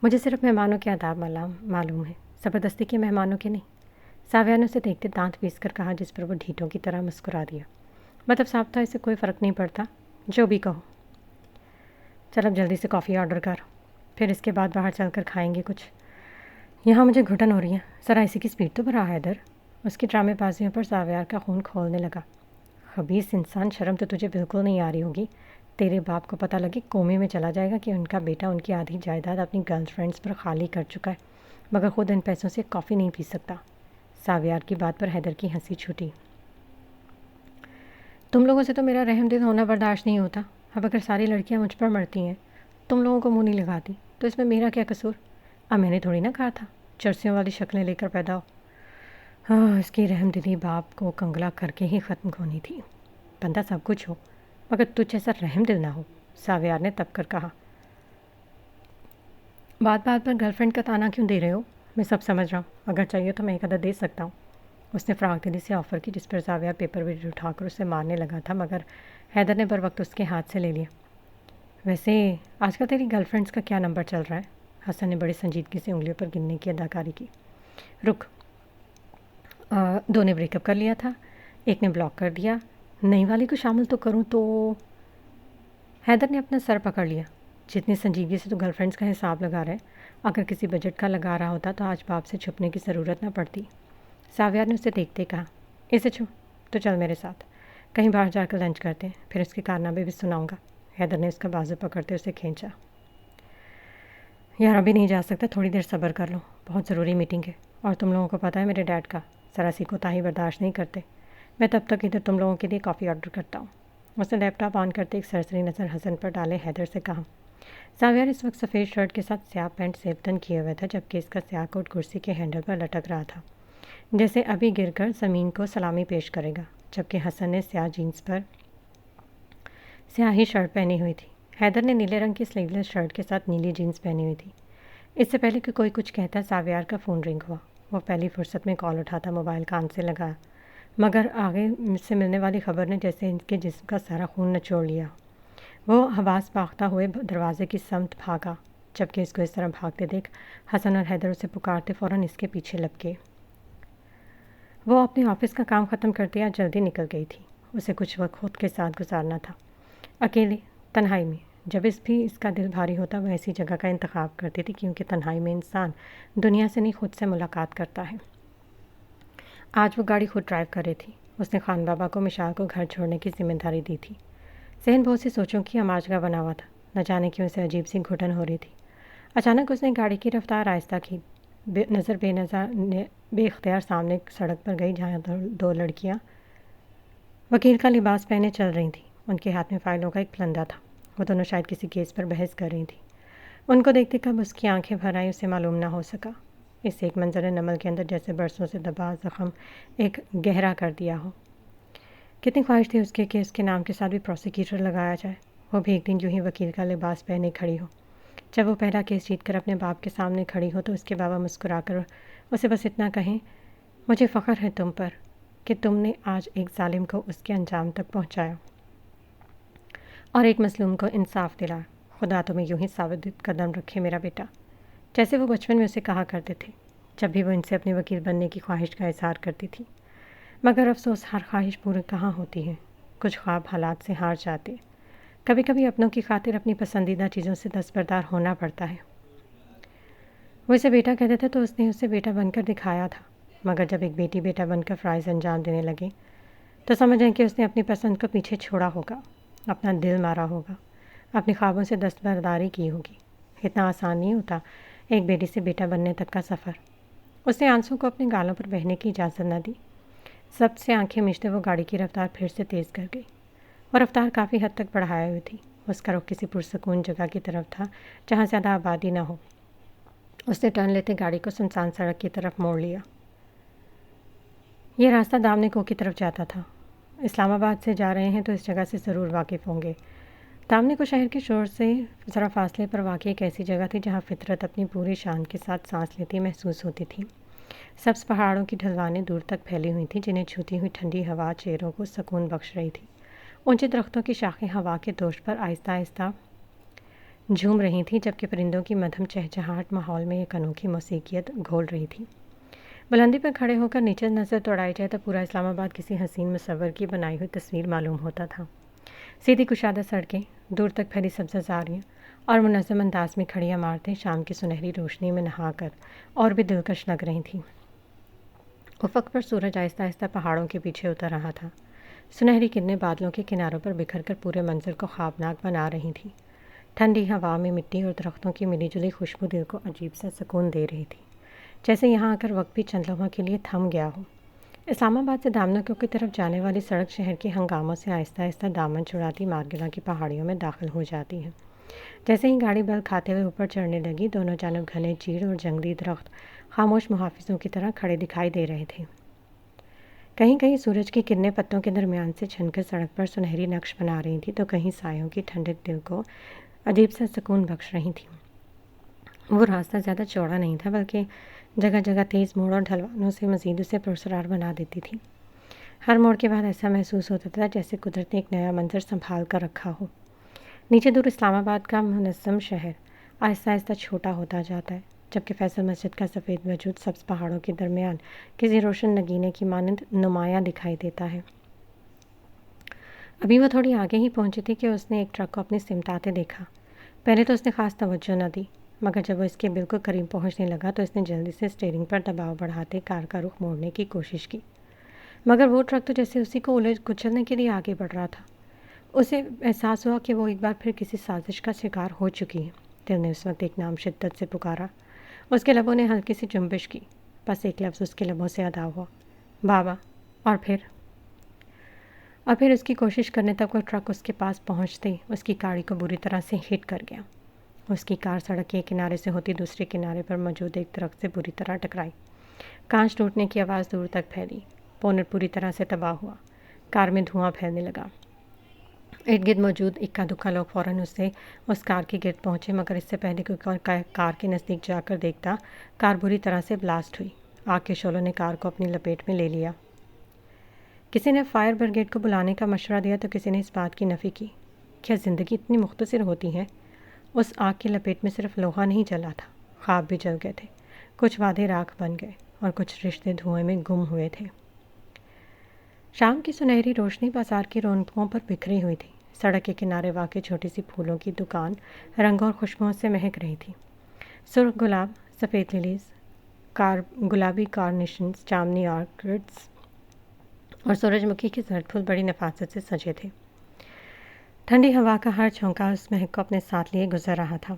مجھے صرف مہمانوں کے آداب معلوم ہے، زبردستی کے مہمانوں کے نہیں۔ ساویار نے اسے دیکھتے دانت پیس کر کہا، جس پر وہ ڈھیٹوں کی طرح مسکرا دیا۔ مطلب صاحب تھا، اسے کوئی فرق نہیں پڑتا، جو بھی کہو۔ چل اب جلدی سے کافی آرڈر کر، پھر اس کے بعد باہر چل کر کھائیں گے کچھ، یہاں مجھے گھٹن ہو رہی ہے، ذرا اسی کی سپیڈ تو بڑھا حیدر۔ اس کی ڈرامے بازیوں پر ساویار کا خون کھولنے لگا۔ خبیث انسان، شرم تو تجھے بالکل نہیں آ رہی ہوگی، تیرے باپ کو پتہ لگے کومے میں چلا جائے گا کہ ان کا بیٹا ان کی آدھی جائیداد اپنی گرل فرینڈس پر خالی کر چکا ہے، مگر خود ان پیسوں سے کافی نہیں پی سکتا۔ ساویار کی بات پر حیدر کی ہنسی چھوٹی۔ تم لوگوں سے تو میرا رحم دل ہونا برداشت نہیں ہوتا، اب اگر ساری لڑکیاں مجھ پر مرتی ہیں، تم لوگوں کو منہ نہیں لگاتی، تو اس میں میرا کیا قصور؟ اب میں نے تھوڑی نہ کہا تھا چرسیوں والی شکلیں لے کر پیدا ہو۔ ہاں، اس کی رحم دلی باپ کو کنگلا کر کے ہی ختم ہونی تھی۔ بندہ سب کچھ ہو مگر تجھ جیسا رحم دل نہ ہو، ساویار نے تب کر کہا۔ بات بات پر گرل فرینڈ کا تانا کیوں دے رہے ہو؟ میں سب سمجھ رہا ہوں، اگر چاہیے تو میں ایک عدد دے سکتا ہوں۔ اس نے فراغ دلی سے آفر کی، جس پر ساویار پیپر ویٹ اٹھا کر اسے مارنے لگا تھا، مگر حیدر نے بر وقت اس کے ہاتھ سے لے لیا۔ ویسے آج کل تیری گرل فرینڈس کا کیا نمبر چل رہا ہے؟ حسن نے بڑی سنجیدگی سے انگلیوں پر گننے کی اداکاری کی۔ رک، دو نے بریک اپ کر لیا تھا، ایک نے بلاک کر دیا، نئی والی کو شامل تو کروں تو… حیدر نے اپنا سر پکڑ لیا۔ جتنی سنجیدگی سے تو گرل فرینڈس کا حساب لگا رہا ہے، اگر کسی بجٹ کا لگا رہا ہوتا تو آج باپ سے چھپنے کی ضرورت نہ پڑتی۔ ساویار نے اسے دیکھتے کہا، اسے چھو تو چل میرے ساتھ، کہیں باہر جا کر لنچ کرتے ہیں، پھر اس کے کارنامے بھی سناؤں گا۔ حیدر نے اس کا بازو پکڑتے اسے کھینچا۔ یار ابھی نہیں جا سکتا، تھوڑی دیر صبر کر لو، بہت ضروری میٹنگ ہے، اور تم لوگوں کو پتہ ہے میرے ڈیڈ کا ذرا سی کوتاہی برداشت نہیں کرتے۔ میں تب تک ادھر تم لوگوں کے لیے کافی آرڈر کرتا ہوں۔ اس نے لیپ ٹاپ آن کرتے ایک سرسری نظر حسن پر ڈالے حیدر سے کہا۔ ساویار اس وقت سفید شرٹ کے ساتھ سیاہ پینٹ سیبتن کیے ہوئے تھا، جبکہ اس کا سیاہ کوٹ کرسی کے ہینڈل پر لٹک رہا تھا، جیسے ابھی گر کر زمین کو سلامی پیش کرے گا، جبکہ حسن نے سیاہ جینس پر سیاہی شرٹ پہنی ہوئی تھی۔ حیدر نے نیلے رنگ کی سلیو لیس شرٹ کے ساتھ نیلی جینس پہنی ہوئی تھی۔ اس سے پہلے کہ کوئی کچھ کہتا، ساویار کا فون رنگ ہوا۔ وہ پہلی فرصت میں کال اٹھاتا، موبائل کان سے لگایا، مگر آگے سے ملنے والی خبر نے جیسے ان کے جسم کا سارا خون نچوڑ لیا۔ وہ حواس باختہ ہوئے دروازے کی سمت بھاگا، جبکہ اس کو اس طرح بھاگتے دیکھ حسن اور حیدر اسے پکارتے فوراً اس کے پیچھے لپکے۔ وہ اپنے آفس کا کام ختم کرتے یا جلدی نکل گئی تھی۔ اسے کچھ وقت خود کے ساتھ گزارنا تھا، اکیلے، تنہائی میں۔ جب اس کا دل بھاری ہوتا وہ ایسی جگہ کا انتخاب کرتی تھی، کیونکہ تنہائی میں انسان دنیا سے نہیں خود سے ملاقات کرتا ہے۔ آج وہ گاڑی خود ڈرائیو کر رہی تھی۔ اس نے خان بابا کو مشال کو گھر چھوڑنے کی ذمہ داری دی تھی۔ ذہن بہت سی سوچوں کی آماجگا بنا ہوا تھا، نہ جانے کیوں اسے عجیب سی گھٹن ہو رہی تھی۔ اچانک اس نے گاڑی کی رفتار آہستہ کی، نظر بے اختیار سامنے سڑک پر گئی جہاں دو لڑکیاں وکیل کا لباس پہنے چل رہی تھیں۔ ان کے ہاتھ میں فائلوں کا ایک پلندہ تھا۔ وہ دونوں شاید کسی کیس پر بحث کر رہی تھیں۔ ان کو دیکھتے کب اس کی آنکھیں بھر آئیں اسے معلوم نہ ہو سکا۔ اس ایک منظر نمل کے اندر جیسے برسوں سے دبا زخم ایک گہرا کر دیا ہو۔ کتنی خواہش تھی اس کے کہ اس کے نام کے ساتھ بھی پروسیکیوٹر لگایا جائے، وہ بھی ایک دن یوں ہی وکیل کا لباس پہنے کھڑی ہو۔ جب وہ پہلا کیس جیت کر اپنے باپ کے سامنے کھڑی ہو تو اس کے بابا مسکرا کر اسے بس اتنا کہیں، مجھے فخر ہے تم پر کہ تم نے آج ایک ظالم کو اس کے انجام تک پہنچایا اور ایک مظلوم کو انصاف دلایا۔ خدا تمہیں یوں ہی ثابت قدم رکھے میرا بیٹا، جیسے وہ بچپن میں اسے کہا کرتے تھے جب بھی وہ ان سے اپنی وکیل بننے کی خواہش کا اظہار کرتی تھی۔ مگر افسوس ہر خواہش پوری کہاں ہوتی ہے، کچھ خواب حالات سے ہار جاتے۔ کبھی کبھی اپنوں کی خاطر اپنی پسندیدہ چیزوں سے دستبردار ہونا پڑتا ہے۔ وہ اسے بیٹا کہتے تھے تو اس نے اسے بیٹا بن کر دکھایا تھا، مگر جب ایک بیٹی بیٹا بن کر فرائض انجام دینے لگے تو سمجھیں کہ اس نے اپنی پسند کو پیچھے چھوڑا ہوگا، اپنا دل مارا ہوگا، اپنی خوابوں سے دستبرداری کی ہوگی۔ اتنا آسان نہیں ہوتا ایک بیٹی سے بیٹا بننے تک کا سفر۔ اس نے آنسوں کو اپنے گالوں پر بہنے کی اجازت نہ دی۔ سب سے آنکھیں مچھتے وہ گاڑی کی رفتار پھر سے تیز کر گئی، اور رفتار کافی حد تک بڑھائے ہوئی تھی۔ اس کا رخ کسی پرسکون جگہ کی طرف تھا جہاں زیادہ آبادی نہ ہو۔ اس نے ٹرن لیتے گاڑی کو سنسان سڑک کی طرف موڑ لیا۔ یہ راستہ دامنے کو کی طرف جاتا تھا۔ اسلام آباد سے جا رہے ہیں تو اس جگہ سے ضرور واقف ہوں گے۔ دامنے کو شہر کے شور سے ذرا فاصلے پر واقع ایک ایسی جگہ تھی جہاں فطرت اپنی پوری شان کے ساتھ سانس لیتی محسوس ہوتی تھی۔ سبز پہاڑوں کی ڈھلوانیں دور تک پھیلی ہوئی تھیں جنہیں چھوتی ہوئی ٹھنڈی ہوا چہروں کو سکون بخش رہی تھی۔ اونچے درختوں کی شاخیں ہوا کے دوش پر آہستہ آہستہ جھوم رہی تھیں، جبکہ پرندوں کی مدھم چہچہاہٹ ماحول میں ایک انوکھی موسیقیت گھول رہی تھی۔ بلندی پر کھڑے ہو کر نیچے نظر دوڑائی جائے تو پورا اسلام آباد کسی حسین مصور کی بنائی ہوئی تصویر معلوم ہوتا تھا۔ سیدھی کشادہ سڑکیں، دور تک پھیلی سبزہ زاریاں اور منظم انداز میں کھڑی عمارتیں شام کی سنہری روشنی میں نہا کر اور بھی دلکش لگ رہی تھیں۔ افق پر سورج آہستہ آہستہ پہاڑوں کے پیچھے اتر رہا تھا۔ سنہری کرنیں بادلوں کے کناروں پر بکھر کر پورے منظر کو خوابناک بنا رہی تھیں۔ ٹھنڈی ہوا میں مٹی اور درختوں کی ملی جلی خوشبو دل کو عجیب سا سکون دے رہی تھی، جیسے یہاں آ کر وقت بھی چند لمحوں کے لیے تھم گیا ہو۔ اسلام آباد سے دامنوں کی طرف جانے والی سڑک شہر کے ہنگاموں سے آہستہ آہستہ دامن چھڑاتی مارگلا کی پہاڑیوں میں داخل ہو جاتی ہے۔ جیسے ہی گاڑی بل کھاتے ہوئے اوپر چڑھنے لگی، دونوں جانب گھنے چیڑ اور جنگلی درخت خاموش محافظوں کی طرح کھڑے دکھائی دے رہے تھے۔ کہیں کہیں سورج کی کرنیں پتوں کے درمیان سے چھن کر سڑک پر سنہری نقش بنا رہی تھیں تو کہیں سایوں کی ٹھنڈک دل کو عجیب سا سکون بخش رہی تھیں۔ وہ راستہ زیادہ چوڑا نہیں تھا، بلکہ جگہ جگہ تیز موڑ اور ڈھلوانوں سے مزید اسے پرسرار بنا دیتی تھی۔ ہر موڑ کے بعد ایسا محسوس ہوتا تھا جیسے قدرت نے ایک نیا منظر سنبھال کر رکھا ہو۔ نیچے دور اسلام آباد کا منظم شہر آہستہ آہستہ چھوٹا ہوتا جاتا ہے، جبکہ فیصل مسجد کا سفید وجود سبز پہاڑوں کے درمیان کسی روشن نگینے کی مانند نمایاں دکھائی دیتا ہے۔ ابھی وہ تھوڑی آگے ہی پہنچی تھی کہ اس نے ایک ٹرک کو اپنی سمت آتے دیکھا۔ پہلے تو اس نے خاص توجہ نہ دی، مگر جب وہ اس کے بالکل قریب پہنچنے لگا تو اس نے جلدی سے اسٹیئرنگ پر دباؤ بڑھاتے کار کا رخ موڑنے کی کوشش کی، مگر وہ ٹرک تو جیسے اسی کو الجھ کچلنے کے لیے آگے بڑھ رہا تھا۔ اسے احساس ہوا کہ وہ ایک بار پھر کسی سازش کا شکار ہو چکی ہے۔ دل نے اس وقت ایک نام شدت سے پکارا۔ اس کے لبوں نے ہلکی سی جنبش کی، بس ایک لفظ اس کے لبوں سے ادا ہوا، بابا۔ اور پھر اس کی کوشش کرنے تک وہ ٹرک اس کے پاس پہنچتے ہی اس کی گاڑی کو بری طرح سے ہٹ کر گیا۔ اس کی کار سڑک کے کنارے سے ہوتی دوسرے کنارے پر موجود ایک درخت سے بری طرح ٹکرائی۔ کانچ ٹوٹنے کی آواز دور تک پھیلی۔ بونٹ پوری طرح سے تباہ ہوا۔ کار میں دھواں پھیلنے لگا۔ ارد گرد موجود اکا دکا لوگ فوراً اس کار کے گرد پہنچے، مگر اس سے پہلے کوئی کار کے نزدیک جا کر دیکھتا، کار بری طرح سے بلاسٹ ہوئی۔ آگ کے شعلوں نے کار کو اپنی لپیٹ میں لے لیا۔ کسی نے فائر بریگیڈ کو بلانے کا مشورہ دیا تو کسی نے اس بات کی نفی کی۔ کیا زندگی اتنی مختصر ہوتی ہے؟ اس آگ کی لپیٹ میں صرف لوہا نہیں جلا تھا، خواب بھی جل گئے تھے، کچھ وعدے راکھ بن گئے اور کچھ رشتے دھوئیں میں گم ہوئے تھے۔ شام کی سنہری روشنی بازار کی رونقوں پر بکھری ہوئی تھی۔ سڑک کے کنارے واقع چھوٹی سی پھولوں کی دکان رنگوں اور خوشبوؤں سے مہک رہی تھی۔ سرخ گلاب، سفید لیلیز، گلابی کارنیشنز، جامنی آرکڈز اور سورج مکھی کے زرد پھول بڑی نفاست سے سجے تھے۔ ٹھنڈی ہوا کا ہر جھونکا اس مہک کو اپنے ساتھ لیے گزر رہا تھا۔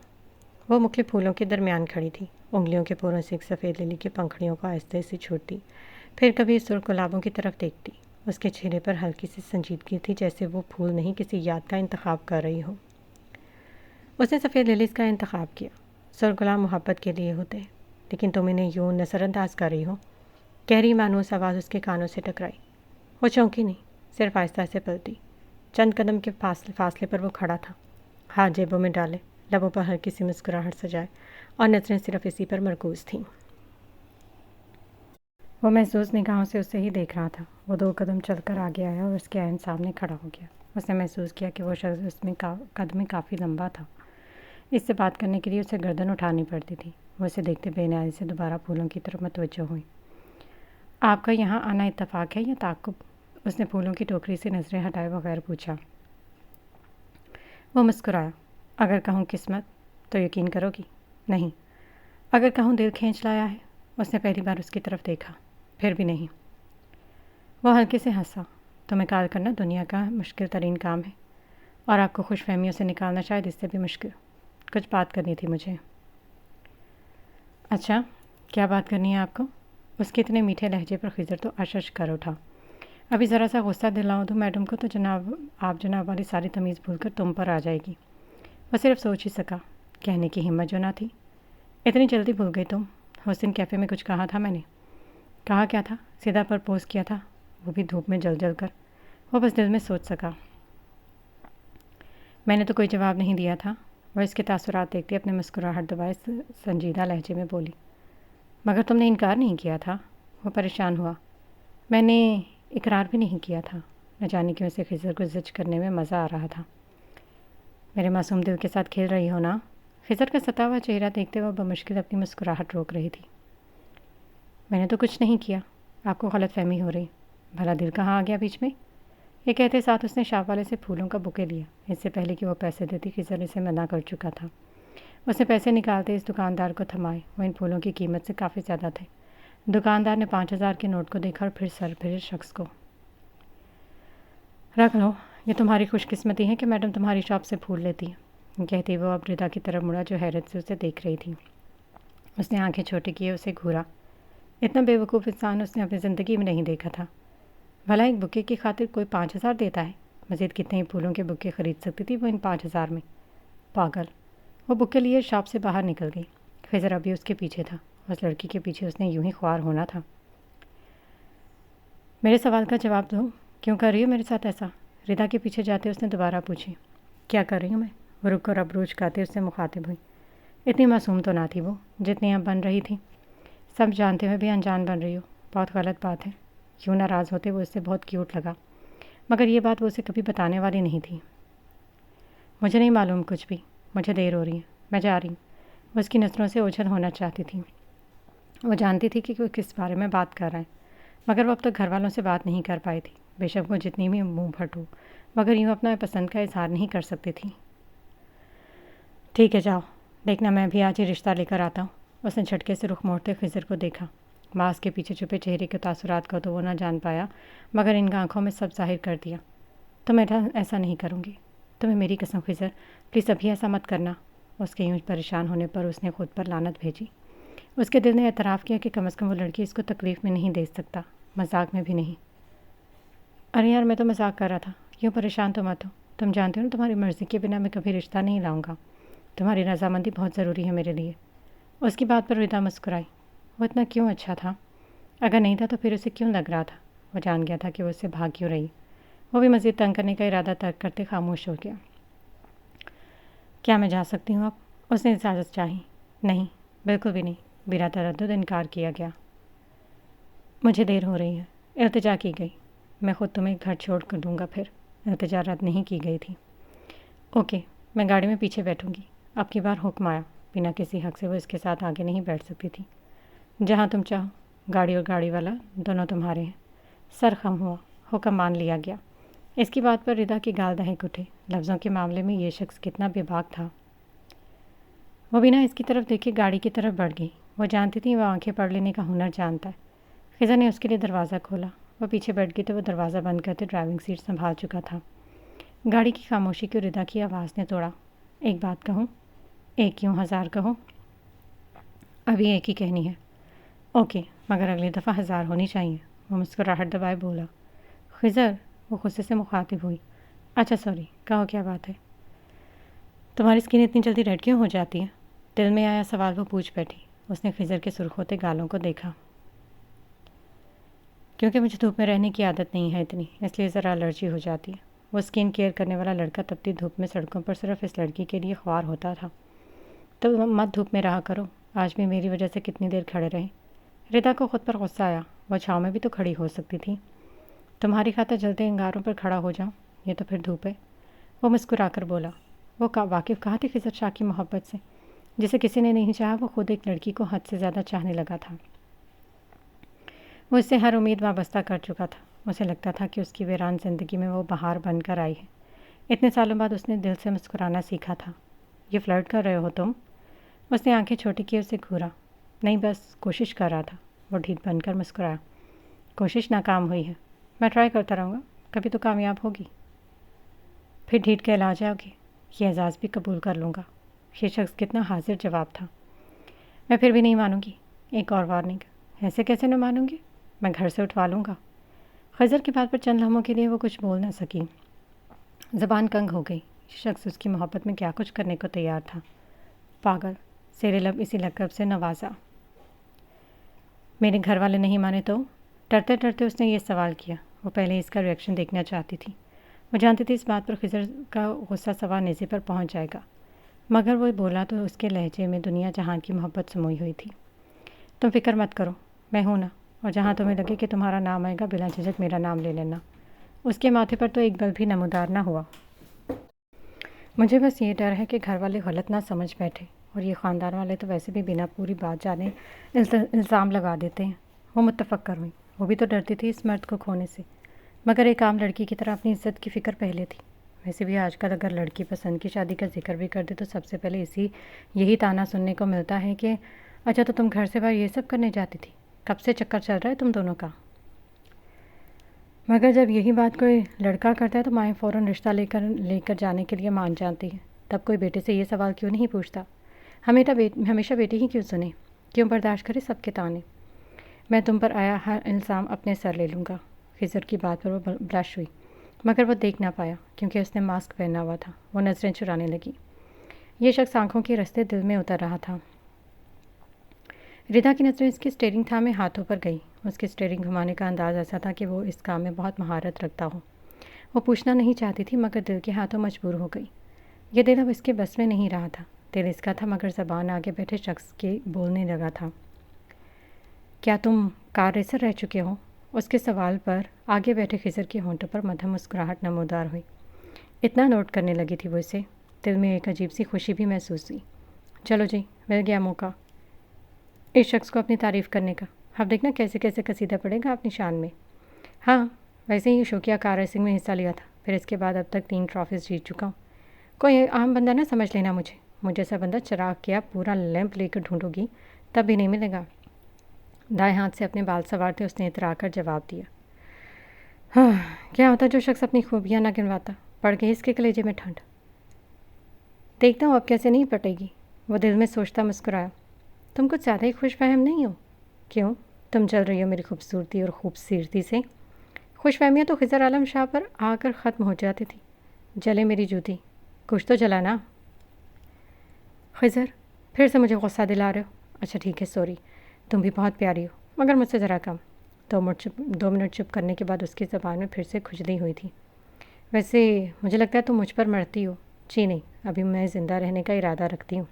وہ مختلف پھولوں کے درمیان کھڑی تھی، انگلیوں کے پوروں سے ایک سفید للی کی پنکھڑیوں کو آہستہ سے چھوڑتی، پھر کبھی سرخ گلابوں کی طرف دیکھتی۔ اس کے چہرے پر ہلکی سی سنجیدگی تھی، جیسے وہ پھول نہیں کسی یاد کا انتخاب کر رہی ہو۔ اس نے سفید لیلیز کا انتخاب کیا۔ سرخ گلاب محبت کے لیے ہوتے ہیں، لیکن تم انہیں یوں نظر انداز کر رہی ہو۔ گہری مانوس آواز اس کے کانوں سے ٹکرائی۔ وہ چونکی نہیں، صرف آہستہ سے پلٹی۔ چند قدم کے فاصلے پر وہ کھڑا تھا، ہاتھ جیبوں میں ڈالے، لبوں پر ہلکی سی مسکراہٹ سجائے، اور نظریں صرف اسی پر مرکوز تھیں۔ وہ محسوس نگاہوں سے اسے ہی دیکھ رہا تھا۔ وہ 2 قدم چل کر آگے آیا اور اس کے عین سامنے کھڑا ہو گیا۔ اس نے محسوس کیا کہ وہ شخص اس میں قد میں کافی لمبا تھا۔ اس سے بات کرنے کے لیے اسے گردن اٹھانی پڑتی تھی۔ وہ اسے دیکھتے بے نیازی سے دوبارہ پھولوں کی طرف متوجہ ہوئی۔ آپ کا یہاں آنا اتفاق ہے یا تعاقب؟ اس نے پھولوں کی ٹوکری سے نظریں ہٹائے بغیر پوچھا۔ وہ مسکرایا۔ اگر کہوں قسمت تو یقین کرو گی؟ نہیں۔ اگر کہوں دل کھینچ لایا ہے؟ اس نے پہلی بار اس کی طرف دیکھا۔ پھر بھی نہیں۔ وہ ہلکے سے ہنسا۔ تمہیں کال کرنا دنیا کا مشکل ترین کام ہے، اور آپ کو خوش فہمیوں سے نکالنا شاید اس سے بھی مشکل۔ کچھ بات کرنی تھی مجھے۔ اچھا، کیا بات کرنی ہے آپ کو؟ اس کے اتنے میٹھے لہجے پر خضر تو اشش کر اٹھا۔ ابھی ذرا سا غصہ دلاؤ تو میڈم کو تو آپ جناب والی ساری تمیز بھول کر تم پر آ جائے گی۔ وہ صرف سوچ ہی سکا، کہنے کی ہمت جو نہ تھی۔ اتنی جلدی بھول گئی تم؟ حسن کیفے میں کچھ کہا تھا میں نے؟ کہا کیا تھا؟ سیدھا پرپوز کیا تھا، وہ بھی دھوپ میں جل کر۔ وہ بس دل میں سوچ سکا۔ میں نے تو کوئی جواب نہیں دیا تھا۔ وہ اس کے تاثرات دیکھتے اپنے مسکراہٹ دبائے سنجیدہ لہجے میں بولی۔ مگر تم نے انکار نہیں کیا تھا؟ وہ پریشان ہوا۔ میں نے اقرار بھی نہیں کیا تھا۔ نہ جانے کیوں سے خضر کو زج کرنے میں مزہ آ رہا تھا۔ میرے معصوم دل کے ساتھ کھیل رہی ہو نا؟ خضر کا ستا ہوا چہرہ دیکھتے وہ بمشکل اپنی مسکراہٹ روک رہی تھی۔ میں نے تو کچھ نہیں کیا، آپ کو غلط فہمی ہو رہی۔ بھلا دل کہاں آ گیا بیچ میں؟ یہ کہتے ساتھ اس نے شاپ والے سے پھولوں کا بکے لیا۔ اس سے پہلے کہ وہ پیسے دیتی خضر اسے منع کر چکا تھا۔ اس نے پیسے نکالتے اس دکاندار کو تھمائے۔ وہ ان پھولوں کی قیمت سے کافی زیادہ تھے۔ دکاندار نے 5000 کے نوٹ کو دیکھا اور پھر سر پھر شخص کو۔ رکھ لو، یہ تمہاری خوش قسمتی ہے کہ میڈم تمہاری شاپ سے پھول لیتی ہے، کہتی وہ اب ردا کی طرف مڑا جو حیرت سے اسے دیکھ رہی تھی۔ اس نے آنکھیں چھوٹی کیے اسے گھورا۔ اتنا بے وقوف انسان اس نے اپنی زندگی میں نہیں دیکھا تھا۔ بھلا ایک بکے کی خاطر کوئی 5000 دیتا ہے؟ مزید کتنے ہی پھولوں کے بکے خرید سکتی تھی وہ ان 5000 میں؟ پاگل۔ وہ بکے لیے شاپ سے باہر نکل گئی۔ خضر ابھی اس کے پیچھے تھا۔ اس لڑکی کے پیچھے اس نے یوں ہی خوار ہونا تھا۔ میرے سوال کا جواب دو، کیوں کر رہی ہو میرے ساتھ ایسا؟ ردا کے پیچھے جاتے اس نے دوبارہ پوچھی۔ کیا کر رہی ہوں میں؟ وہ رک کر اب روج کھاتے اس سے مخاطب ہوئی۔ اتنی معصوم تو نہ تھی وہ جتنی اب بن رہی تھی۔ سب جانتے ہوئے بھی انجان بن رہی ہو، بہت غلط بات ہے۔ کیوں ناراض ہوتے وہ اس سے بہت کیوٹ لگا، مگر یہ بات وہ اسے کبھی بتانے والی نہیں تھی۔ مجھے نہیں معلوم کچھ بھی، مجھے دیر ہو رہی ہے، میں جا رہی ہوں۔ وہ اس کی نظروں سے اوجھل ہونا چاہتی تھی۔ وہ جانتی تھی کہ وہ کس بارے میں بات کر رہا ہے، مگر وہ اب تک گھر والوں سے بات نہیں کر پائی تھی۔ بے شک وہ جتنی بھی منہ پھٹ ہو، مگر یوں اپنا پسند کا اظہار نہیں کر سکتی تھی۔ ٹھیک ہے جاؤ، دیکھنا میں بھی آج ہی رشتہ لے کر آتا ہوں۔ اس نے جھٹکے سے رخ موڑتے خضر کو دیکھا۔ ماسک کے پیچھے چھپے چہرے کے تاثرات کو تو وہ نہ جان پایا، مگر ان آنکھوں میں سب ظاہر کر دیا۔ تم ایسا نہیں کروں گی، تمہیں میری قسم خضر، پلیز ابھی ایسا مت کرنا۔ اس کے یوں پریشان ہونے پر اس نے خود پر لعنت بھیجی۔ اس کے دل نے اعتراف کیا کہ کم از کم وہ لڑکی اس کو تکلیف میں نہیں دے سکتا، مذاق میں بھی نہیں۔ ارے یار، میں تو مذاق کر رہا تھا، یوں پریشان تو مت ہو۔ تم جانتے ہو نا تمہاری مرضی کے بنا میں کبھی رشتہ نہیں لاؤں گا۔ تمہاری رضامندی بہت ضروری ہے میرے لیے۔ اس کی بات پر ردا مسکرائی۔ وہ اتنا کیوں اچھا تھا؟ اگر نہیں تھا تو پھر اسے کیوں لگ رہا تھا؟ وہ جان گیا تھا کہ وہ اس سے بھاگ کیوں رہی۔ وہ بھی مزید تنگ کرنے کا ارادہ ترک کرتے خاموش ہو گیا۔ کیا میں جا سکتی ہوں اب؟ اس نے اجازت چاہی۔ نہیں، بالکل بھی نہیں، بلا تردد انکار کیا گیا۔ مجھے دیر ہو رہی ہے۔ التجا کی گئی۔ میں خود تمہیں گھر چھوڑ کر دوں گا پھر۔ التجا رد نہیں کی گئی تھی۔ اوکے، میں گاڑی میں پیچھے بیٹھوں گی۔ اب کی بار حکم آیا، بنا کسی حق سے وہ اس کے ساتھ آگے نہیں بیٹھ سکتی تھی۔ جہاں تم چاہو، گاڑی اور گاڑی والا دونوں تمہارے ہیں۔ سر خم ہوا، حکم مان لیا گیا۔ اس کی بات پر ردا کی گال دہک اٹھے۔ لفظوں کے معاملے میں یہ شخص کتنا بے باک تھا۔ وہ بنا اس کی طرف دیکھے گاڑی کی طرف بڑھ گئی۔ وہ جانتی تھی وہ آنکھیں پڑھ لینے کا ہنر جانتا ہے۔ خضر نے اس کے لیے دروازہ کھولا۔ وہ پیچھے بیٹھ گئی تو وہ دروازہ بند کرتے ڈرائیونگ سیٹ سنبھال چکا تھا۔ گاڑی کی خاموشی کو ردا کی آواز نے توڑا۔ ایک بات کہوں؟ ایک کیوں 1000 کہو؟ ابھی ایک ہی کہنی ہے۔ اوکے، مگر اگلی دفعہ 1000 ہونی چاہیے۔ وہ مسکراہٹ دبائے بولا۔ خضر، وہ غصے سے مخاطب ہوئی۔ اچھا سوری، کہو کیا بات ہے؟ تمہاری اسکن اتنی جلدی ریڈ کیوں ہو جاتی ہے؟ دل میں آیا سوال وہ پوچھ بیٹھی۔ اس نے خضر کے سرخ ہوتے گالوں کو دیکھا۔ کیونکہ مجھے دھوپ میں رہنے کی عادت نہیں ہے اتنی، اس لیے ذرا الرجی ہو جاتی ہے۔ وہ اسکن کیئر کرنے والا لڑکا تپتی دھوپ میں سڑکوں پر صرف اس لڑکی کے لیے خوار ہوتا تھا۔ تو مت دھوپ میں رہا کرو، آج بھی میری وجہ سے کتنی دیر کھڑے رہے۔ ردا کو خود پر غصہ آیا، وہ چھاؤں میں بھی تو کھڑی ہو سکتی تھی۔ تمہاری خاطر جلتے انگاروں پر کھڑا ہو جاؤں، یہ تو پھر دھوپ ہے۔ وہ مسکرا کر بولا۔ وہ واقف کہا تھی خضر شاہ کی محبت سے، جسے کسی نے نہیں چاہا وہ خود ایک لڑکی کو حد سے زیادہ چاہنے لگا تھا۔ وہ اس سے ہر امید وابستہ کر چکا تھا۔ اسے لگتا تھا کہ اس کی ویران زندگی میں وہ بہار بن کر آئی ہے۔ اتنے سالوں بعد اس نے دل سے مسکرانا سیکھا تھا۔ یہ فلرٹ کر رہے ہو تم؟ اس نے آنکھیں چھوٹی کی اسے گھورا۔ نہیں، بس کوشش کر رہا تھا۔ وہ ڈھیٹ بن کر مسکرایا۔ کوشش ناکام ہوئی ہے، میں ٹرائی کرتا رہوں گا، کبھی تو کامیاب ہوگی۔ پھر ڈھیٹ کہلا جاؤ گی، یہ اعزاز بھی قبول کر لوں گا۔ یہ شخص کتنا حاضر جواب تھا۔ میں پھر بھی نہیں مانوں گی۔ ایک اور وارننگ۔ ایسے کیسے نہ مانوں گی؟ میں گھر سے اٹھوا لوں گا۔ خضر کی بات پر چند لمحوں کے لیے وہ کچھ بول نہ سکی۔ زبان کنگ ہو گئی۔ یہ شخص اس کی محبت میں کیا کچھ کرنے کو تیار تھا۔ پاگل، زیر لب اسی لقب سے نوازا۔ میرے گھر والے نہیں مانے تو؟ ڈرتے ڈرتے اس نے یہ سوال کیا۔ وہ پہلے اس کا ریئیکشن دیکھنا چاہتی تھی۔ وہ جانتی تھی اس بات پر خضر کا غصہ سوا نیزے پر پہنچ جائے گا، مگر وہ بولا تو اس کے لہجے میں دنیا جہان کی محبت سموئی ہوئی تھی۔ تم فکر مت کرو، میں ہوں نا، اور جہاں تمہیں لگے کہ تمہارا نام آئے گا بلا جھجک میرا نام لے لینا۔ اس کے ماتھے پر تو ایک بل بھی نمودار نہ ہوا۔ مجھے بس یہ ڈر ہے کہ گھر والے غلط نہ سمجھ بیٹھے، اور یہ خاندان والے تو ویسے بھی بنا پوری بات جانے الزام لگا دیتے ہیں۔ وہ متفق کر ہوئی۔ وہ بھی تو ڈرتی تھی اس مرد کو کھونے سے، مگر ایک عام لڑکی کی طرح اپنی عزت کی فکر پہلے تھی۔ ویسے بھی آج کل اگر لڑکی پسند کی شادی کا ذکر بھی کر دے تو سب سے پہلے یہی تانا سننے کو ملتا ہے کہ اچھا تو تم گھر سے باہر یہ سب کرنے جاتی تھی، کب سے چکر چل رہا ہے تم دونوں کا؟ مگر جب یہی بات کوئی لڑکا کرتا ہے تو مائیں فوراً رشتہ لے کر جانے کے لیے مان جانتی ہے۔ تب کوئی بیٹے سے یہ سوال کیوں نہیں پوچھتا؟ ہمیشہ بیٹی ہی کیوں سنے؟ کیوں برداشت کرے سب کے تانے؟ میں تم پر آیا ہر الزام اپنے سر لے لوں گا۔ خضر کی بات پر وہ بلش ہوئی، مگر وہ دیکھ نہ پایا کیونکہ اس نے ماسک پہنا ہوا تھا۔ وہ نظریں چرانے لگی۔ یہ شخص آنکھوں کے رستے دل میں اتر رہا تھا۔ ردا کی نظریں اس کی اسٹیئرنگ تھامے ہاتھوں پر گئی۔ اس کی اسٹیئرنگ گھمانے کا انداز ایسا تھا کہ وہ اس کام میں بہت مہارت رکھتا ہو۔ وہ پوچھنا نہیں چاہتی تھی مگر دل کے ہاتھوں مجبور ہو گئی۔ یہ دل اب اس کے بس میں نہیں رہا تھا۔ دل اس کا تھا مگر زبان آگے بیٹھے شخص کے بولنے لگا تھا۔ کیا تم کار ریسر رہ چکے ہو؟ اس کے سوال پر آگے بیٹھے خضر کے ہونٹوں پر مدھم مسکراہٹ نمودار ہوئی۔ اتنا نوٹ کرنے لگی تھی وہ اسے، دل میں ایک عجیب سی خوشی بھی محسوس ہوئی۔ چلو جی، مل گیا موقع اس شخص کو اپنی تعریف کرنے کا۔ اب دیکھنا کیسے کیسے قصیدہ پڑے گا اپنی شان میں۔ ہاں، ویسے ہی شوقیہ کار ریسنگ میں حصہ لیا تھا، پھر اس کے بعد اب تک 3 ٹرافیز جیت چکا ہوں۔ کوئی عام بندہ نہ سمجھ لینا مجھے جیسا بندہ چراغ کیا پورا لیمپ لے کر ڈھونڈو گی تب بھی نہیں ملے گا۔ دائیں ہاتھ سے اپنے بال سنوارتے اس نے اترا کر جواب دیا۔ ہاں، کیا ہوتا جو شخص اپنی خوبیاں نہ گنواتا؟ پڑ گئی اس کے کلیجے میں ٹھنڈ۔ دیکھتا ہوں اب کیسے نہیں پٹے گی۔ وہ دل میں سوچتا مسکرایا۔ تم کچھ زیادہ ہی خوش فہم نہیں ہو؟ کیوں؟ تم جل رہی ہو میری خوبصورتی اور خوبصورتی سے۔ خوش فہمیاں تو خضر عالم شاہ پر آ کر ختم ہو جاتی تھی۔ جلے میری جوتی، کچھ تو جلا نا۔ خضر، پھر سے مجھے غصہ دلا رہے ہو؟ اچھا ٹھیک ہے، سوری، تم بھی بہت پیاری ہو مگر مجھ سے ذرا کم۔ 2 منٹ چپ کرنے کے بعد اس کی زبان میں پھر سے کھجلی ہوئی تھی۔ ویسے مجھے لگتا ہے تم مجھ پر مرتی ہو۔ جی نہیں، ابھی میں زندہ رہنے کا ارادہ رکھتی ہوں۔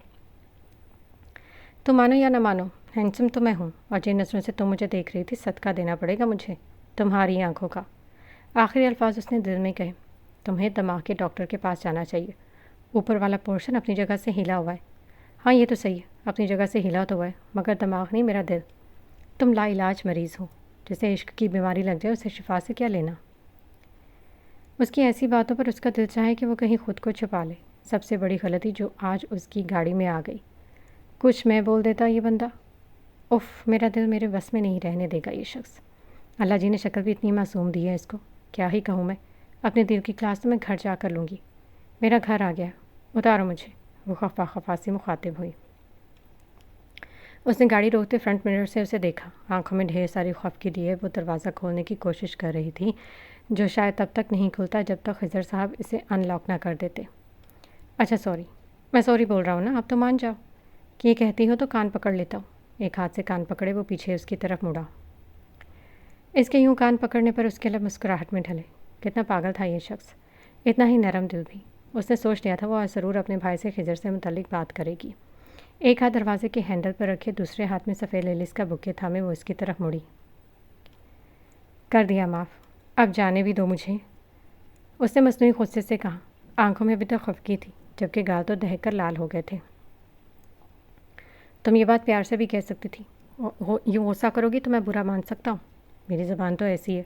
تم مانو یا نہ مانو، ہینڈسم تو میں ہوں، اور جن نظروں سے تم مجھے دیکھ رہی تھی صدقہ دینا پڑے گا مجھے تمہاری آنکھوں کا۔ آخری الفاظ اس نے دل میں کہے۔ تمہیں دماغ کے ڈاکٹر کے پاس جانا چاہیے۔ اوپر والا پورشن اپنی جگہ سے ہلا ہوا ہے۔ ہاں یہ تو صحیح ہے، اپنی جگہ سے ہلا تو ہوا ہے، مگر دماغ نہیں میرا دل۔ تم لا علاج مریض ہو، جسے عشق کی بیماری لگ جائے اسے شفا سے کیا لینا؟ اس کی ایسی باتوں پر اس کا دل چاہے کہ وہ کہیں خود کو چھپا لے۔ سب سے بڑی غلطی جو آج اس کی گاڑی میں آ گئی۔ کچھ میں بول دیتا یہ بندہ، اف میرا دل میرے بس میں نہیں رہنے دے گا یہ شخص۔ اللہ جی نے شکل بھی اتنی معصوم دی ہے اس کو، کیا ہی کہوں میں۔ اپنے دل کی کلاس تو میں گھر جا کر لوں گی۔ میرا گھر آ گیا، اتارو مجھے، وہ خفا خفا سی مخاطب ہوئی۔ اس نے گاڑی روکتے فرنٹ مرر سے اسے دیکھا، آنکھوں میں ڈھیر ساری خفگی لیے وہ دروازہ کھولنے کی کوشش کر رہی تھی، جو شاید تب تک نہیں کھلتا جب تک خضر صاحب اسے ان لاک نہ کر دیتے۔ اچھا سوری، میں سوری بول رہا ہوں نا، اب تو مان جاؤ کہ یہ کہتی ہو تو کان پکڑ لیتا ہوں۔ ایک ہاتھ سے کان پکڑے وہ پیچھے اس کی طرف مڑا۔ اس کے یوں کان پکڑنے پر اس کے لب مسکراہٹ میں ڈھلے۔ کتنا پاگل تھا یہ شخص، اتنا ہی نرم دل بھی۔ اس نے سوچ لیا تھا وہ آج ضرور اپنے بھائی سے خضر سے متعلق بات کرے گی۔ ایک ہاتھ دروازے کے ہینڈل پر رکھے، دوسرے ہاتھ میں سفید لیلس کا بکے تھامے وہ اس کی طرف مڑی۔ کر دیا معاف، اب جانے بھی دو مجھے، اس نے مصنوعی غصے سے کہا۔ آنکھوں میں ابھی تک خفگی تھی، جبکہ گال تو دہک کر لال ہو گئے تھے۔ تم یہ بات پیار سے بھی کہہ سکتی تھی، یوں غصہ کرو گی تو میں برا مان سکتا ہوں؟ میری زبان تو ایسی ہے،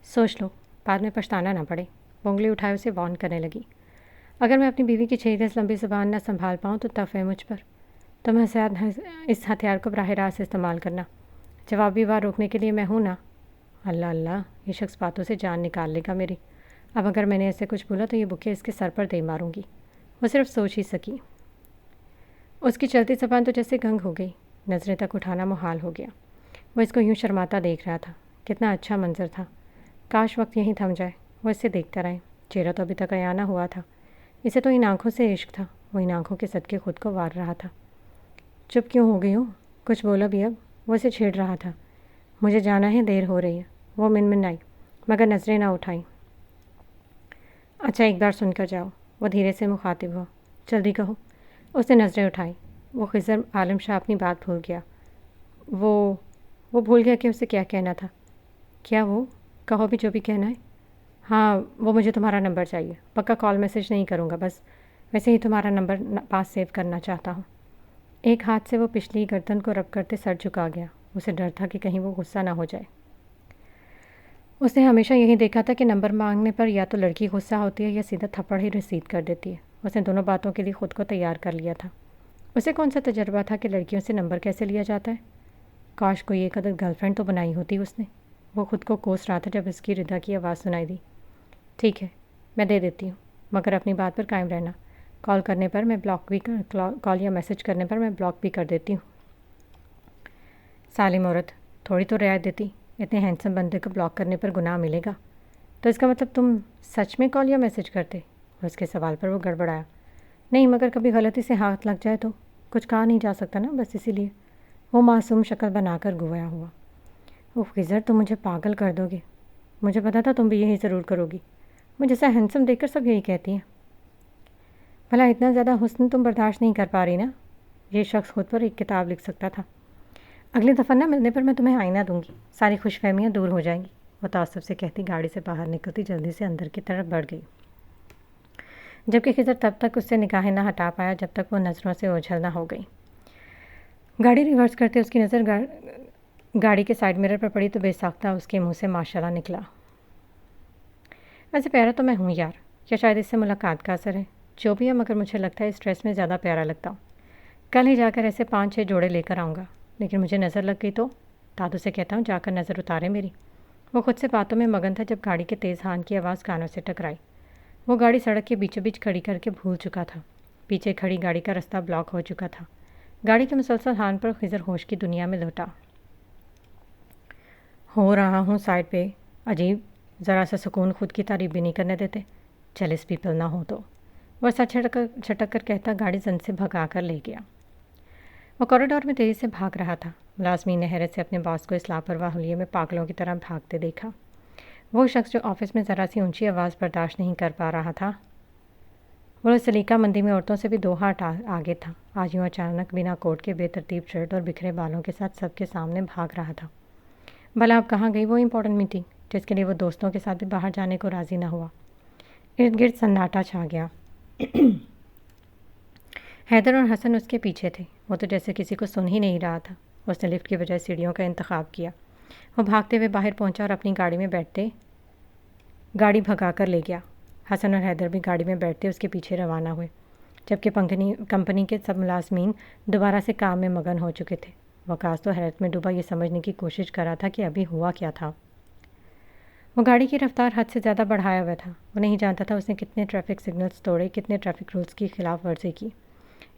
سوچ لو، بعد میں پچھتانا نہ پڑے۔ وہ انگلی اٹھائے اسے وارن کرنے لگی۔ اگر میں اپنی بیوی کی 6 گز لمبی زبان نہ سنبھال پاؤں تو تف ہے مجھ پر۔ تم اس ہتھیار کو براہ راست استعمال کرنا، جوابی وار روکنے کے لیے میں ہوں نا۔ اللہ اللہ، یہ شخص باتوں سے جان نکال لے گا میری۔ اب اگر میں نے ایسے کچھ بولا تو یہ بکے اس کے سر پر دے ماروں گی۔ وہ صرف سوچ ہی سکی۔ اس کی چلتی زبان تو جیسے گنگ ہو گئی، نظریں تک اٹھانا محال ہو گیا۔ وہ اس کو یوں شرماتا دیکھ رہا تھا۔ کتنا اچھا منظر تھا، کاش وقت یہیں تھم جائے، وہ اسے دیکھتا رہے۔ چہرہ تو ابھی تک عیاں نہ ہوا تھا، اسے تو ان آنکھوں سے عشق تھا، وہ ان آنکھوں کے صدقے خود کو وار رہا تھا۔ چپ کیوں ہو گئی ہو؟ کچھ بولو بھی اب، وہ اسے چھیڑ رہا تھا۔ مجھے جانا ہے، دیر ہو رہی ہے، وہ منمنائی، مگر نظریں نہ اٹھائیں۔ اچھا ایک بار سن کر جاؤ، وہ دھیرے سے مخاطب ہوا۔ جلدی کہو۔ اس نے نظریں اٹھائیں۔ وہ خضر عالم شاہ اپنی بات بھول گیا۔ وہ بھول گیا کہ اسے کیا کہنا تھا۔ کیا وہ؟ کہو بھی جو بھی کہنا ہے۔ ہاں وہ مجھے تمہارا نمبر چاہیے، پکا کال میسج نہیں کروں گا، بس ویسے ہی تمہارا نمبر پاس سیو کرنا چاہتا ہوں۔ ایک ہاتھ سے وہ پچھلی گردن کو رب کرتے سر جھکا گیا۔ اسے ڈر تھا کہ کہیں وہ غصہ نہ ہو جائے۔ اس نے ہمیشہ یہی دیکھا تھا کہ نمبر مانگنے پر یا تو لڑکی غصہ ہوتی ہے یا سیدھا تھپڑ ہی رسید کر دیتی ہے۔ اس نے دونوں باتوں کے لیے خود کو تیار کر لیا تھا۔ اسے کون سا تجربہ تھا کہ لڑکیوں سے نمبر کیسے لیا جاتا ہے؟ کاش کوئی ایک عدد گرل فرینڈ تو بنائی ہوتی اس نے۔ وہ خود کو کوس رہا تھا جب اس کی ردا کی آواز سنائی دی۔ ٹھیک ہے، میں دے دیتی ہوں، مگر اپنی بات پر قائم رہنا۔ کال کرنے پر میں کال یا میسج کرنے پر میں بلاک بھی کر دیتی ہوں۔ سالم عورت، تھوڑی تو رعایت دیتی، اتنے ہینڈسم بندے کو بلاک کرنے پر گناہ ملے گا۔ تو اس کا مطلب تم سچ میں کال یا میسج کرتے؟ اس کے سوال پر وہ گڑبڑایا۔ نہیں، مگر کبھی غلطی سے ہاتھ لگ جائے تو کچھ کہا نہیں جا سکتا نا، بس اسی لیے۔ وہ معصوم شکل بنا کر گویا ہوا۔ اوہ خضر، تم مجھے پاگل کر دو گے، مجھے پتا تھا تم بھی یہی ضرور کرو گی، مجھے ایسا ہینڈسم دیکھ کر سب یہی کہتی ہیں۔ بھلا اتنا زیادہ حسن تم برداشت نہیں کر پا رہی نا؟ یہ شخص خود پر ایک کتاب لکھ سکتا تھا۔ اگلی دفعہ نہ ملنے پر میں تمہیں آئینہ دوں گی، ساری خوش فہمیاں دور ہو جائیں گی، وہ تعصب سے کہتی گاڑی سے باہر نکلتی جلدی سے اندر کی طرف بڑھ گئی، جبکہ خضر تب تک اس سے نگاہیں نہ ہٹا پایا جب تک وہ نظروں سے اوجھل نہ ہو گئی۔ گاڑی ریورس کرتے اس کی نظر گاڑی کے سائڈ مرر پر پڑی تو بے ساختہ اس کے منہ سے ماشاءاللہ نکلا۔ ویسے پیارا تو میں ہوں یار، یا شاید اس سے ملاقات کا اثر ہے، جو بھی ہے، مگر مجھے لگتا ہے اس ڈریس میں زیادہ پیارا لگتا ہوں۔ کل ہی جا کر ایسے 5-6 جوڑے لے کر آؤں گا، لیکن مجھے نظر لگ گئی تو دادو سے کہتا ہوں جا کر نظر اتارے میری۔ وہ خود سے باتوں میں مگن تھا جب گاڑی کے تیز ہارن کی آواز کانوں سے ٹکرائی۔ وہ گاڑی سڑک کے بیچوں بیچ کھڑی کر کے بھول چکا تھا، پیچھے کھڑی گاڑی کا رستہ بلاک ہو چکا تھا۔ گاڑی کے مسلسل ہارن پر خضر ہوش کی دنیا میں لوٹا۔ ہو رہا ہوں سائڈ پہ، عجیب، ذرا سا سکون خود کی تعریف بھی نہیں کرنے دیتے، چیلس پیپل نہ ہو تو، وہ سر چھٹک کر کہتا گاڑی زن سے بھگا کر لے گیا۔ وہ کوریڈور میں تیزی سے بھاگ رہا تھا۔ ملازمین نے حیرت سے اپنے باس کو اس لاپرواہ حلیے میں پاگلوں کی طرح بھاگتے دیکھا۔ وہ شخص جو آفس میں ذرا سی اونچی آواز برداشت نہیں کر پا رہا تھا، وہ سلیقہ مندی میں عورتوں سے بھی 2 ہاتھ آگے تھا، آج یوں اچانک بنا کوٹ کے بے ترتیب شرٹ اور بکھرے بالوں کے ساتھ سب کے سامنے بھاگ رہا تھا۔ بھلا اب کہاں گئی وہ امپورٹنٹ میٹنگ جس کے لیے وہ دوستوں کے ساتھ بھی باہر جانے کو راضی نہ ہوا؟ ارد گرد سناٹا چھا گیا۔ حیدر اور حسن اس کے پیچھے تھے. وہ تو جیسے کسی کو سن ہی نہیں رہا تھا. اس نے لفٹ کی بجائے سیڑھیوں کا انتخاب کیا. وہ بھاگتے ہوئے باہر پہنچا اور اپنی گاڑی میں بیٹھتے گاڑی بھگا کر لے گیا. حسن اور حیدر بھی گاڑی میں بیٹھتے اس کے پیچھے روانہ ہوئے، جبکہ کمپنی کے سب ملازمین دوبارہ سے کام میں مگن ہو چکے تھے. وقاص تو حیرت میں ڈوبا یہ سمجھنے کی کوشش کر رہا تھا کہ ابھی ہوا کیا تھا. وہ گاڑی کی رفتار حد سے زیادہ بڑھایا ہوا تھا. وہ نہیں جانتا تھا اس نے کتنے ٹریفک سگنلز توڑے، کتنے ٹریفک رولز کی خلاف ورزی کی.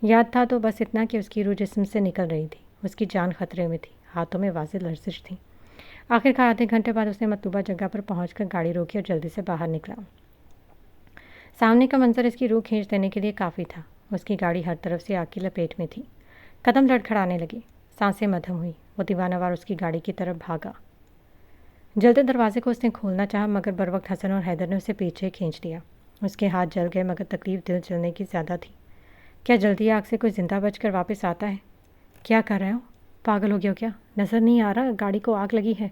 یاد تھا تو بس اتنا کہ اس کی روح جسم سے نکل رہی تھی. اس کی جان خطرے میں تھی. ہاتھوں میں واضح لرزش تھی. آخرکار آدھے گھنٹے بعد اس نے مطلوبہ جگہ پر پہنچ کر گاڑی روکی اور جلدی سے باہر نکلا. سامنے کا منظر اس کی روح کھینچ دینے کے لیے کافی تھا. اس کی گاڑی ہر طرف سے آگ کی لپیٹ میں تھی. قدم لڑکھڑانے لگے، سانسیں مدھم ہوئی. وہ دیوانہ وار اس کی گاڑی کی طرف بھاگا. جلدے دروازے کو اس نے کھولنا چاہا، مگر بروقت حسن اور حیدر نے اسے پیچھے کھینچ لیا. اس کے ہاتھ جل گئے، مگر تکلیف دل جلنے کی زیادہ تھی. کیا جلدی آگ سے کوئی زندہ بچ کر واپس آتا ہے؟ کیا کر رہے ہو؟ پاگل ہو گیا ہو کیا؟ نظر نہیں آ رہا گاڑی کو آگ لگی ہے؟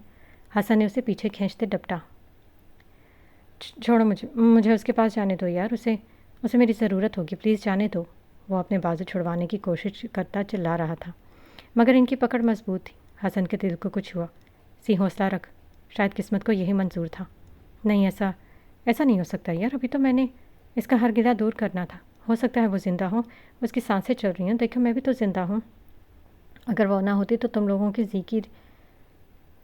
حسن نے اسے پیچھے کھینچتے ڈپٹا. چھوڑو مجھے اس کے پاس جانے دو یار، اسے میری ضرورت ہوگی، پلیز جانے دو. وہ اپنے بازو چھڑوانے کی کوشش کرتا چلا رہا تھا، مگر ان کی پکڑ مضبوط تھی. حسن کے دل کو کچھ ہوا. حوصلہ رکھ، شاید قسمت کو یہی منظور تھا. نہیں، ایسا نہیں ہو سکتا یار، ابھی تو میں نے اس کا ہر گلہ دور کرنا تھا. ہو سکتا ہے وہ زندہ ہو، اس کی سانسیں چل رہی ہیں. دیکھو میں بھی تو زندہ ہوں. اگر وہ نہ ہوتی تو تم لوگوں کی کی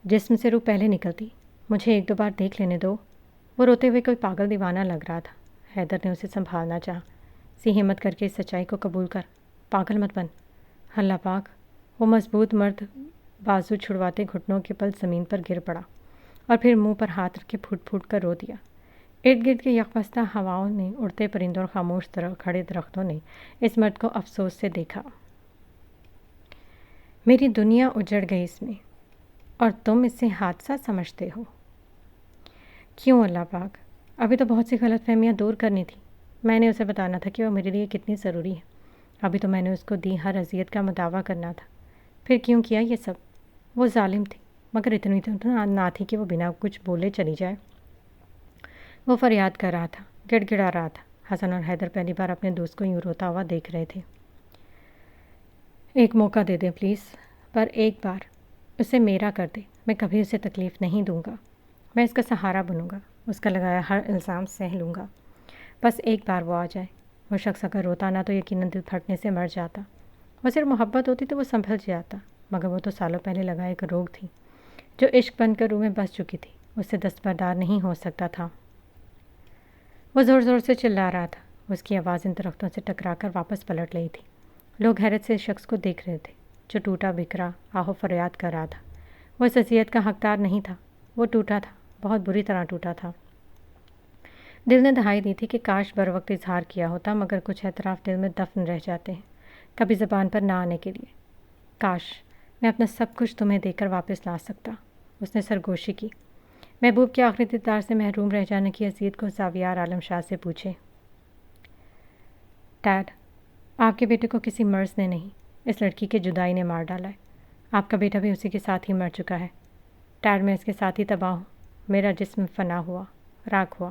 جسم سے روح پہلے نکلتی. مجھے ایک دو بار دیکھ لینے دو. وہ روتے ہوئے کوئی پاگل دیوانہ لگ رہا تھا. حیدر نے اسے سنبھالنا چاہا. ہمت کر کے اس سچائی کو قبول کر، پاگل مت بن. اللہ پاک. وہ مضبوط مرد بازو چھڑواتے گھٹنوں کے پل زمین پر گر پڑا اور پھر منہ پر ہاتھ رکھ کے پھوٹ پھوٹ کر رو دیا. ارد گرد کے یکپستہ ہواؤں نے، اڑتے پرندوں اور خاموش کھڑے درختوں نے اس مرد کو افسوس سے دیکھا. میری دنیا اجڑ گئی اس میں، اور تم اسے حادثہ سمجھتے ہو. کیوں اللہ پاک؟ ابھی تو بہت سی غلط فہمیاں دور کرنی تھی. میں نے اسے بتانا تھا کہ وہ میرے لیے کتنی ضروری ہے. ابھی تو میں نے اس کو دی ہر اذیت کا مداوع کرنا تھا. پھر کیوں کیا یہ سب؟ وہ ظالم تھی، مگر اتنی تو نہ تھی کہ وہ بنا کچھ بولے چلی جائے. وہ فریاد کر رہا تھا، گڑ گڑا رہا تھا. حسن اور حیدر پہلی بار اپنے دوست کو یوں روتا ہوا دیکھ رہے تھے. ایک موقع دے دیں پلیز، پر ایک بار اسے میرا کر دے. میں کبھی اسے تکلیف نہیں دوں گا. میں اس کا سہارا بنوں گا، اس کا لگایا ہر الزام سہ لوں گا. بس ایک بار وہ آ جائے. وہ شخص اگر روتا نہ تو یقیناً دل پھٹنے سے مر جاتا. وہ صرف محبت ہوتی تو وہ سنبھل جاتا، مگر وہ تو سالوں پہلے لگا ایک روگ تھی جو عشق بن کر روح میں بس چکی تھی. اس سے دستبردار نہیں ہو سکتا تھا. وہ زور زور سے چلا رہا تھا. اس کی آواز ان درختوں سے ٹکرا کر واپس پلٹ رہی تھی. لوگ حیرت سے اس شخص کو دیکھ رہے تھے جو ٹوٹا بکھرا آہو فریاد کر رہا تھا. وہ اس اذیت کا حقدار نہیں تھا. وہ ٹوٹا تھا، بہت بری طرح ٹوٹا تھا. دل نے دہائی دی تھی کہ کاش بر وقت اظہار کیا ہوتا، مگر کچھ اعتراف دل میں دفن رہ جاتے ہیں، کبھی زبان پر نہ آنے کے لیے. کاش میں اپنا سب کچھ تمہیں دے کر واپس لا سکتا. اس نے سرگوشی کی. محبوب کے آخری دیدار سے محروم رہ جانے کی اذیت کو زاویار عالم شاہ سے پوچھے. ڈیڈ، آپ کے بیٹے کو کسی مرض نے نہیں، اس لڑکی کے جدائی نے مار ڈالا ہے. آپ کا بیٹا بھی اسی کے ساتھ ہی مر چکا ہے. ڈیڈ، میں اس کے ساتھ ہی تباہ ہوں. میرا جسم فنا ہوا، راکھ ہوا.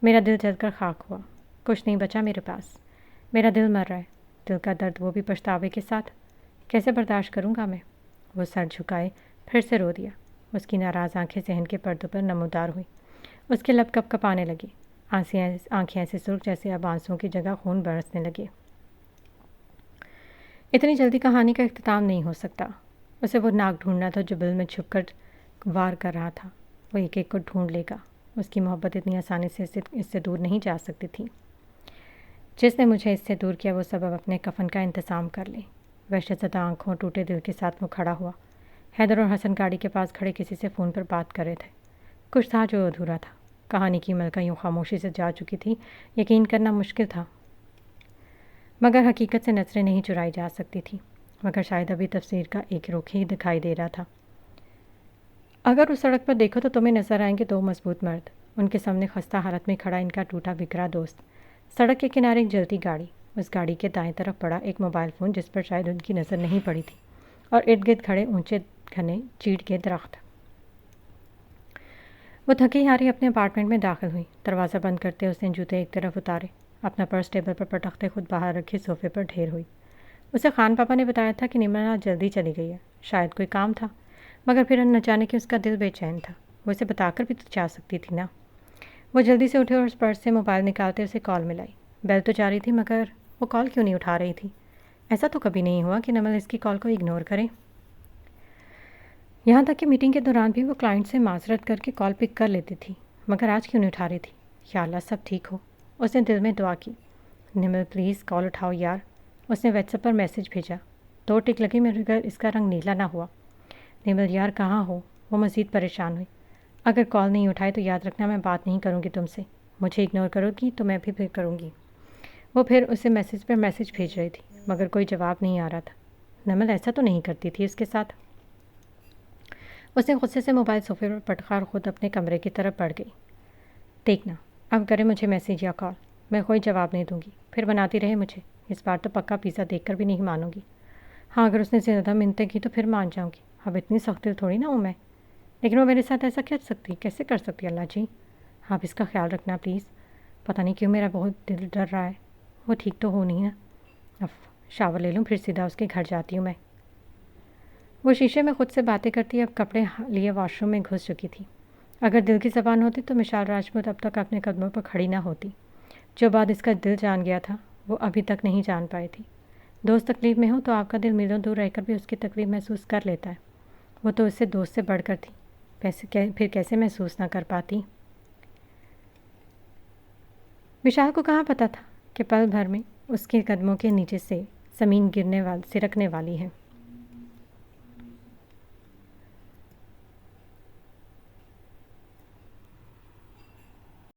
میرا دل جل کر خاک ہوا. کچھ نہیں بچا میرے پاس. میرا دل مر رہا ہے. دل کا درد، وہ بھی پچھتاوے کے ساتھ. کیسے برداشت کروں گا میں؟ وہ سر جھکائے پھر سے رو دیا. اس کی ناراض آنکھیں ذہن کے پردوں پر نمودار ہوئیں. اس کے لب کپ کپانے لگے. آنکھیں ایسے سرخ جیسے اب آنسوؤں کی جگہ خون برسنے لگے. اتنی جلدی کہانی کا اختتام نہیں ہو سکتا. اسے وہ ناک ڈھونڈنا تھا جو بل میں چھپ کر وار کر رہا تھا. وہ ایک ایک کو ڈھونڈ لے گا. اس کی محبت اتنی آسانی سے اس سے دور نہیں جا سکتی تھی. جس نے مجھے اس سے دور کیا وہ سبب اپنے کفن کا انتظام کر لے. وحشت زدہ آنکھوں ٹوٹے دل کے ساتھ وہ کھڑا ہوا. حیدر اور حسن گاڑی کے پاس کھڑے کسی سے فون پر بات کر رہے تھے. کچھ تھا جو ادھورا تھا. کہانی کی ملکہ یوں خاموشی سے جا چکی تھی، یقین کرنا مشکل تھا، مگر حقیقت سے نظریں نہیں چرائی جا سکتی تھی. مگر شاید ابھی تفسیر کا ایک رخ ہی دکھائی دے رہا تھا. اگر اس سڑک پر دیکھو تو تمہیں نظر آئیں گے دو مضبوط مرد. ان کے سامنے خستہ حالت میں کھڑا ان کا ٹوٹا بکھرا دوست. سڑک کے کنارے ایک جلتی گاڑی. اس گاڑی کے دائیں طرف پڑا ایک موبائل فون جس پر شاید ان کی نظر نہیں پڑی تھی، اور ارد گرد کھڑے اونچے گھنے چیڑ کے درخت. وہ تھکی ہاری اپنے اپارٹمنٹ میں داخل ہوئی. دروازہ بند کرتے اس نے جوتے ایک طرف اتارے. اپنا پرس ٹیبل پر پٹکتے خود باہر رکھے صوفے پر ڈھیر ہوئی. اسے خان پاپا نے بتایا تھا کہ نمرا آج جلدی چلی گئی ہے، شاید کوئی کام تھا، مگر پھر نہ جانے کہ اس کا دل بے چین تھا۔ وہ اسے بتا کر بھی تو جا سکتی تھی نا۔ وہ جلدی سے اٹھے اور اس پرس سے موبائل نکالتے اسے کال ملائی۔ بیل تو جا رہی تھی مگر وہ کال کیوں نہیں اٹھا رہی تھی؟ ایسا تو کبھی نہیں ہوا کہ نمل اس کی کال کو اگنور کرے۔ یہاں تک کہ میٹنگ کے دوران بھی وہ کلائنٹ سے معذرت کر کے کال پک کر لیتی تھی، مگر آج کیوں نہیں اٹھا رہی تھی؟ یا اللہ سب ٹھیک ہو۔ اس نے دل میں دعا کی، نمل پلیز کال اٹھاؤ یار۔ اس نے واٹس ایپ پر میسج بھیجا، 2 ٹک لگی مگر اس کا رنگ نیلا نہ ہوا۔ نمل یار کہاں ہو؟ وہ مزید پریشان ہوئی۔ اگر کال نہیں اٹھائے تو یاد رکھنا میں بات نہیں کروں گی تم سے، مجھے اگنور کرو گی تو میں بھی پھر کروں گی۔ وہ پھر اسے میسج پر میسج بھیج رہی تھی مگر کوئی جواب نہیں آ رہا تھا۔ نمل ایسا تو نہیں کرتی تھی اس کے ساتھ۔ اس نے غصے سے موبائل صوفے پر پٹکا اور خود اپنے کمرے کی طرف بڑھ گئی۔ دیکھنا اب کرے مجھے میسج یا کال، میں کوئی جواب نہیں دوں گی، پھر بناتی رہے مجھے، اس بار تو پکا پیزا دیکھ کر بھی نہیں مانوں گی۔ ہاں اگر اس نے زیادہ منتیں کی تو پھر مان جاؤں گی، اب اتنی سخت دل تھوڑی نہ ہوں میں، لیکن وہ میرے ساتھ ایسا کیسے کر سکتی؟ اللہ جی آپ اس کا خیال رکھنا پلیز، پتہ نہیں کیوں میرا بہت دل ڈر رہا ہے، وہ ٹھیک تو ہو نہیں نا۔ اب شاور لے لوں پھر سیدھا اس کے گھر جاتی ہوں میں۔ وہ شیشے میں خود سے باتیں کرتی اب کپڑے لیے واش روم میں گھس چکی تھی۔ اگر دل کی زبان ہوتی تو مشال راجپوت اب تک اپنے قدموں پر کھڑی نہ ہوتی۔ جو بات اس کا دل جان گیا تھا وہ ابھی تک نہیں جان پائی تھی۔ دوست تکلیف میں ہو تو آپ کا دل میلوں دور رہ کر بھی اس کی تکلیف محسوس کر لیتا ہے۔ وہ تو اس سے دوست سے بڑھ کر تھی، پھر کیسے محسوس نہ کر پاتی؟ وشال کو کہاں پتہ تھا کہ پل بھر میں اس کے قدموں کے نیچے سے زمین سرکنے والی ہے۔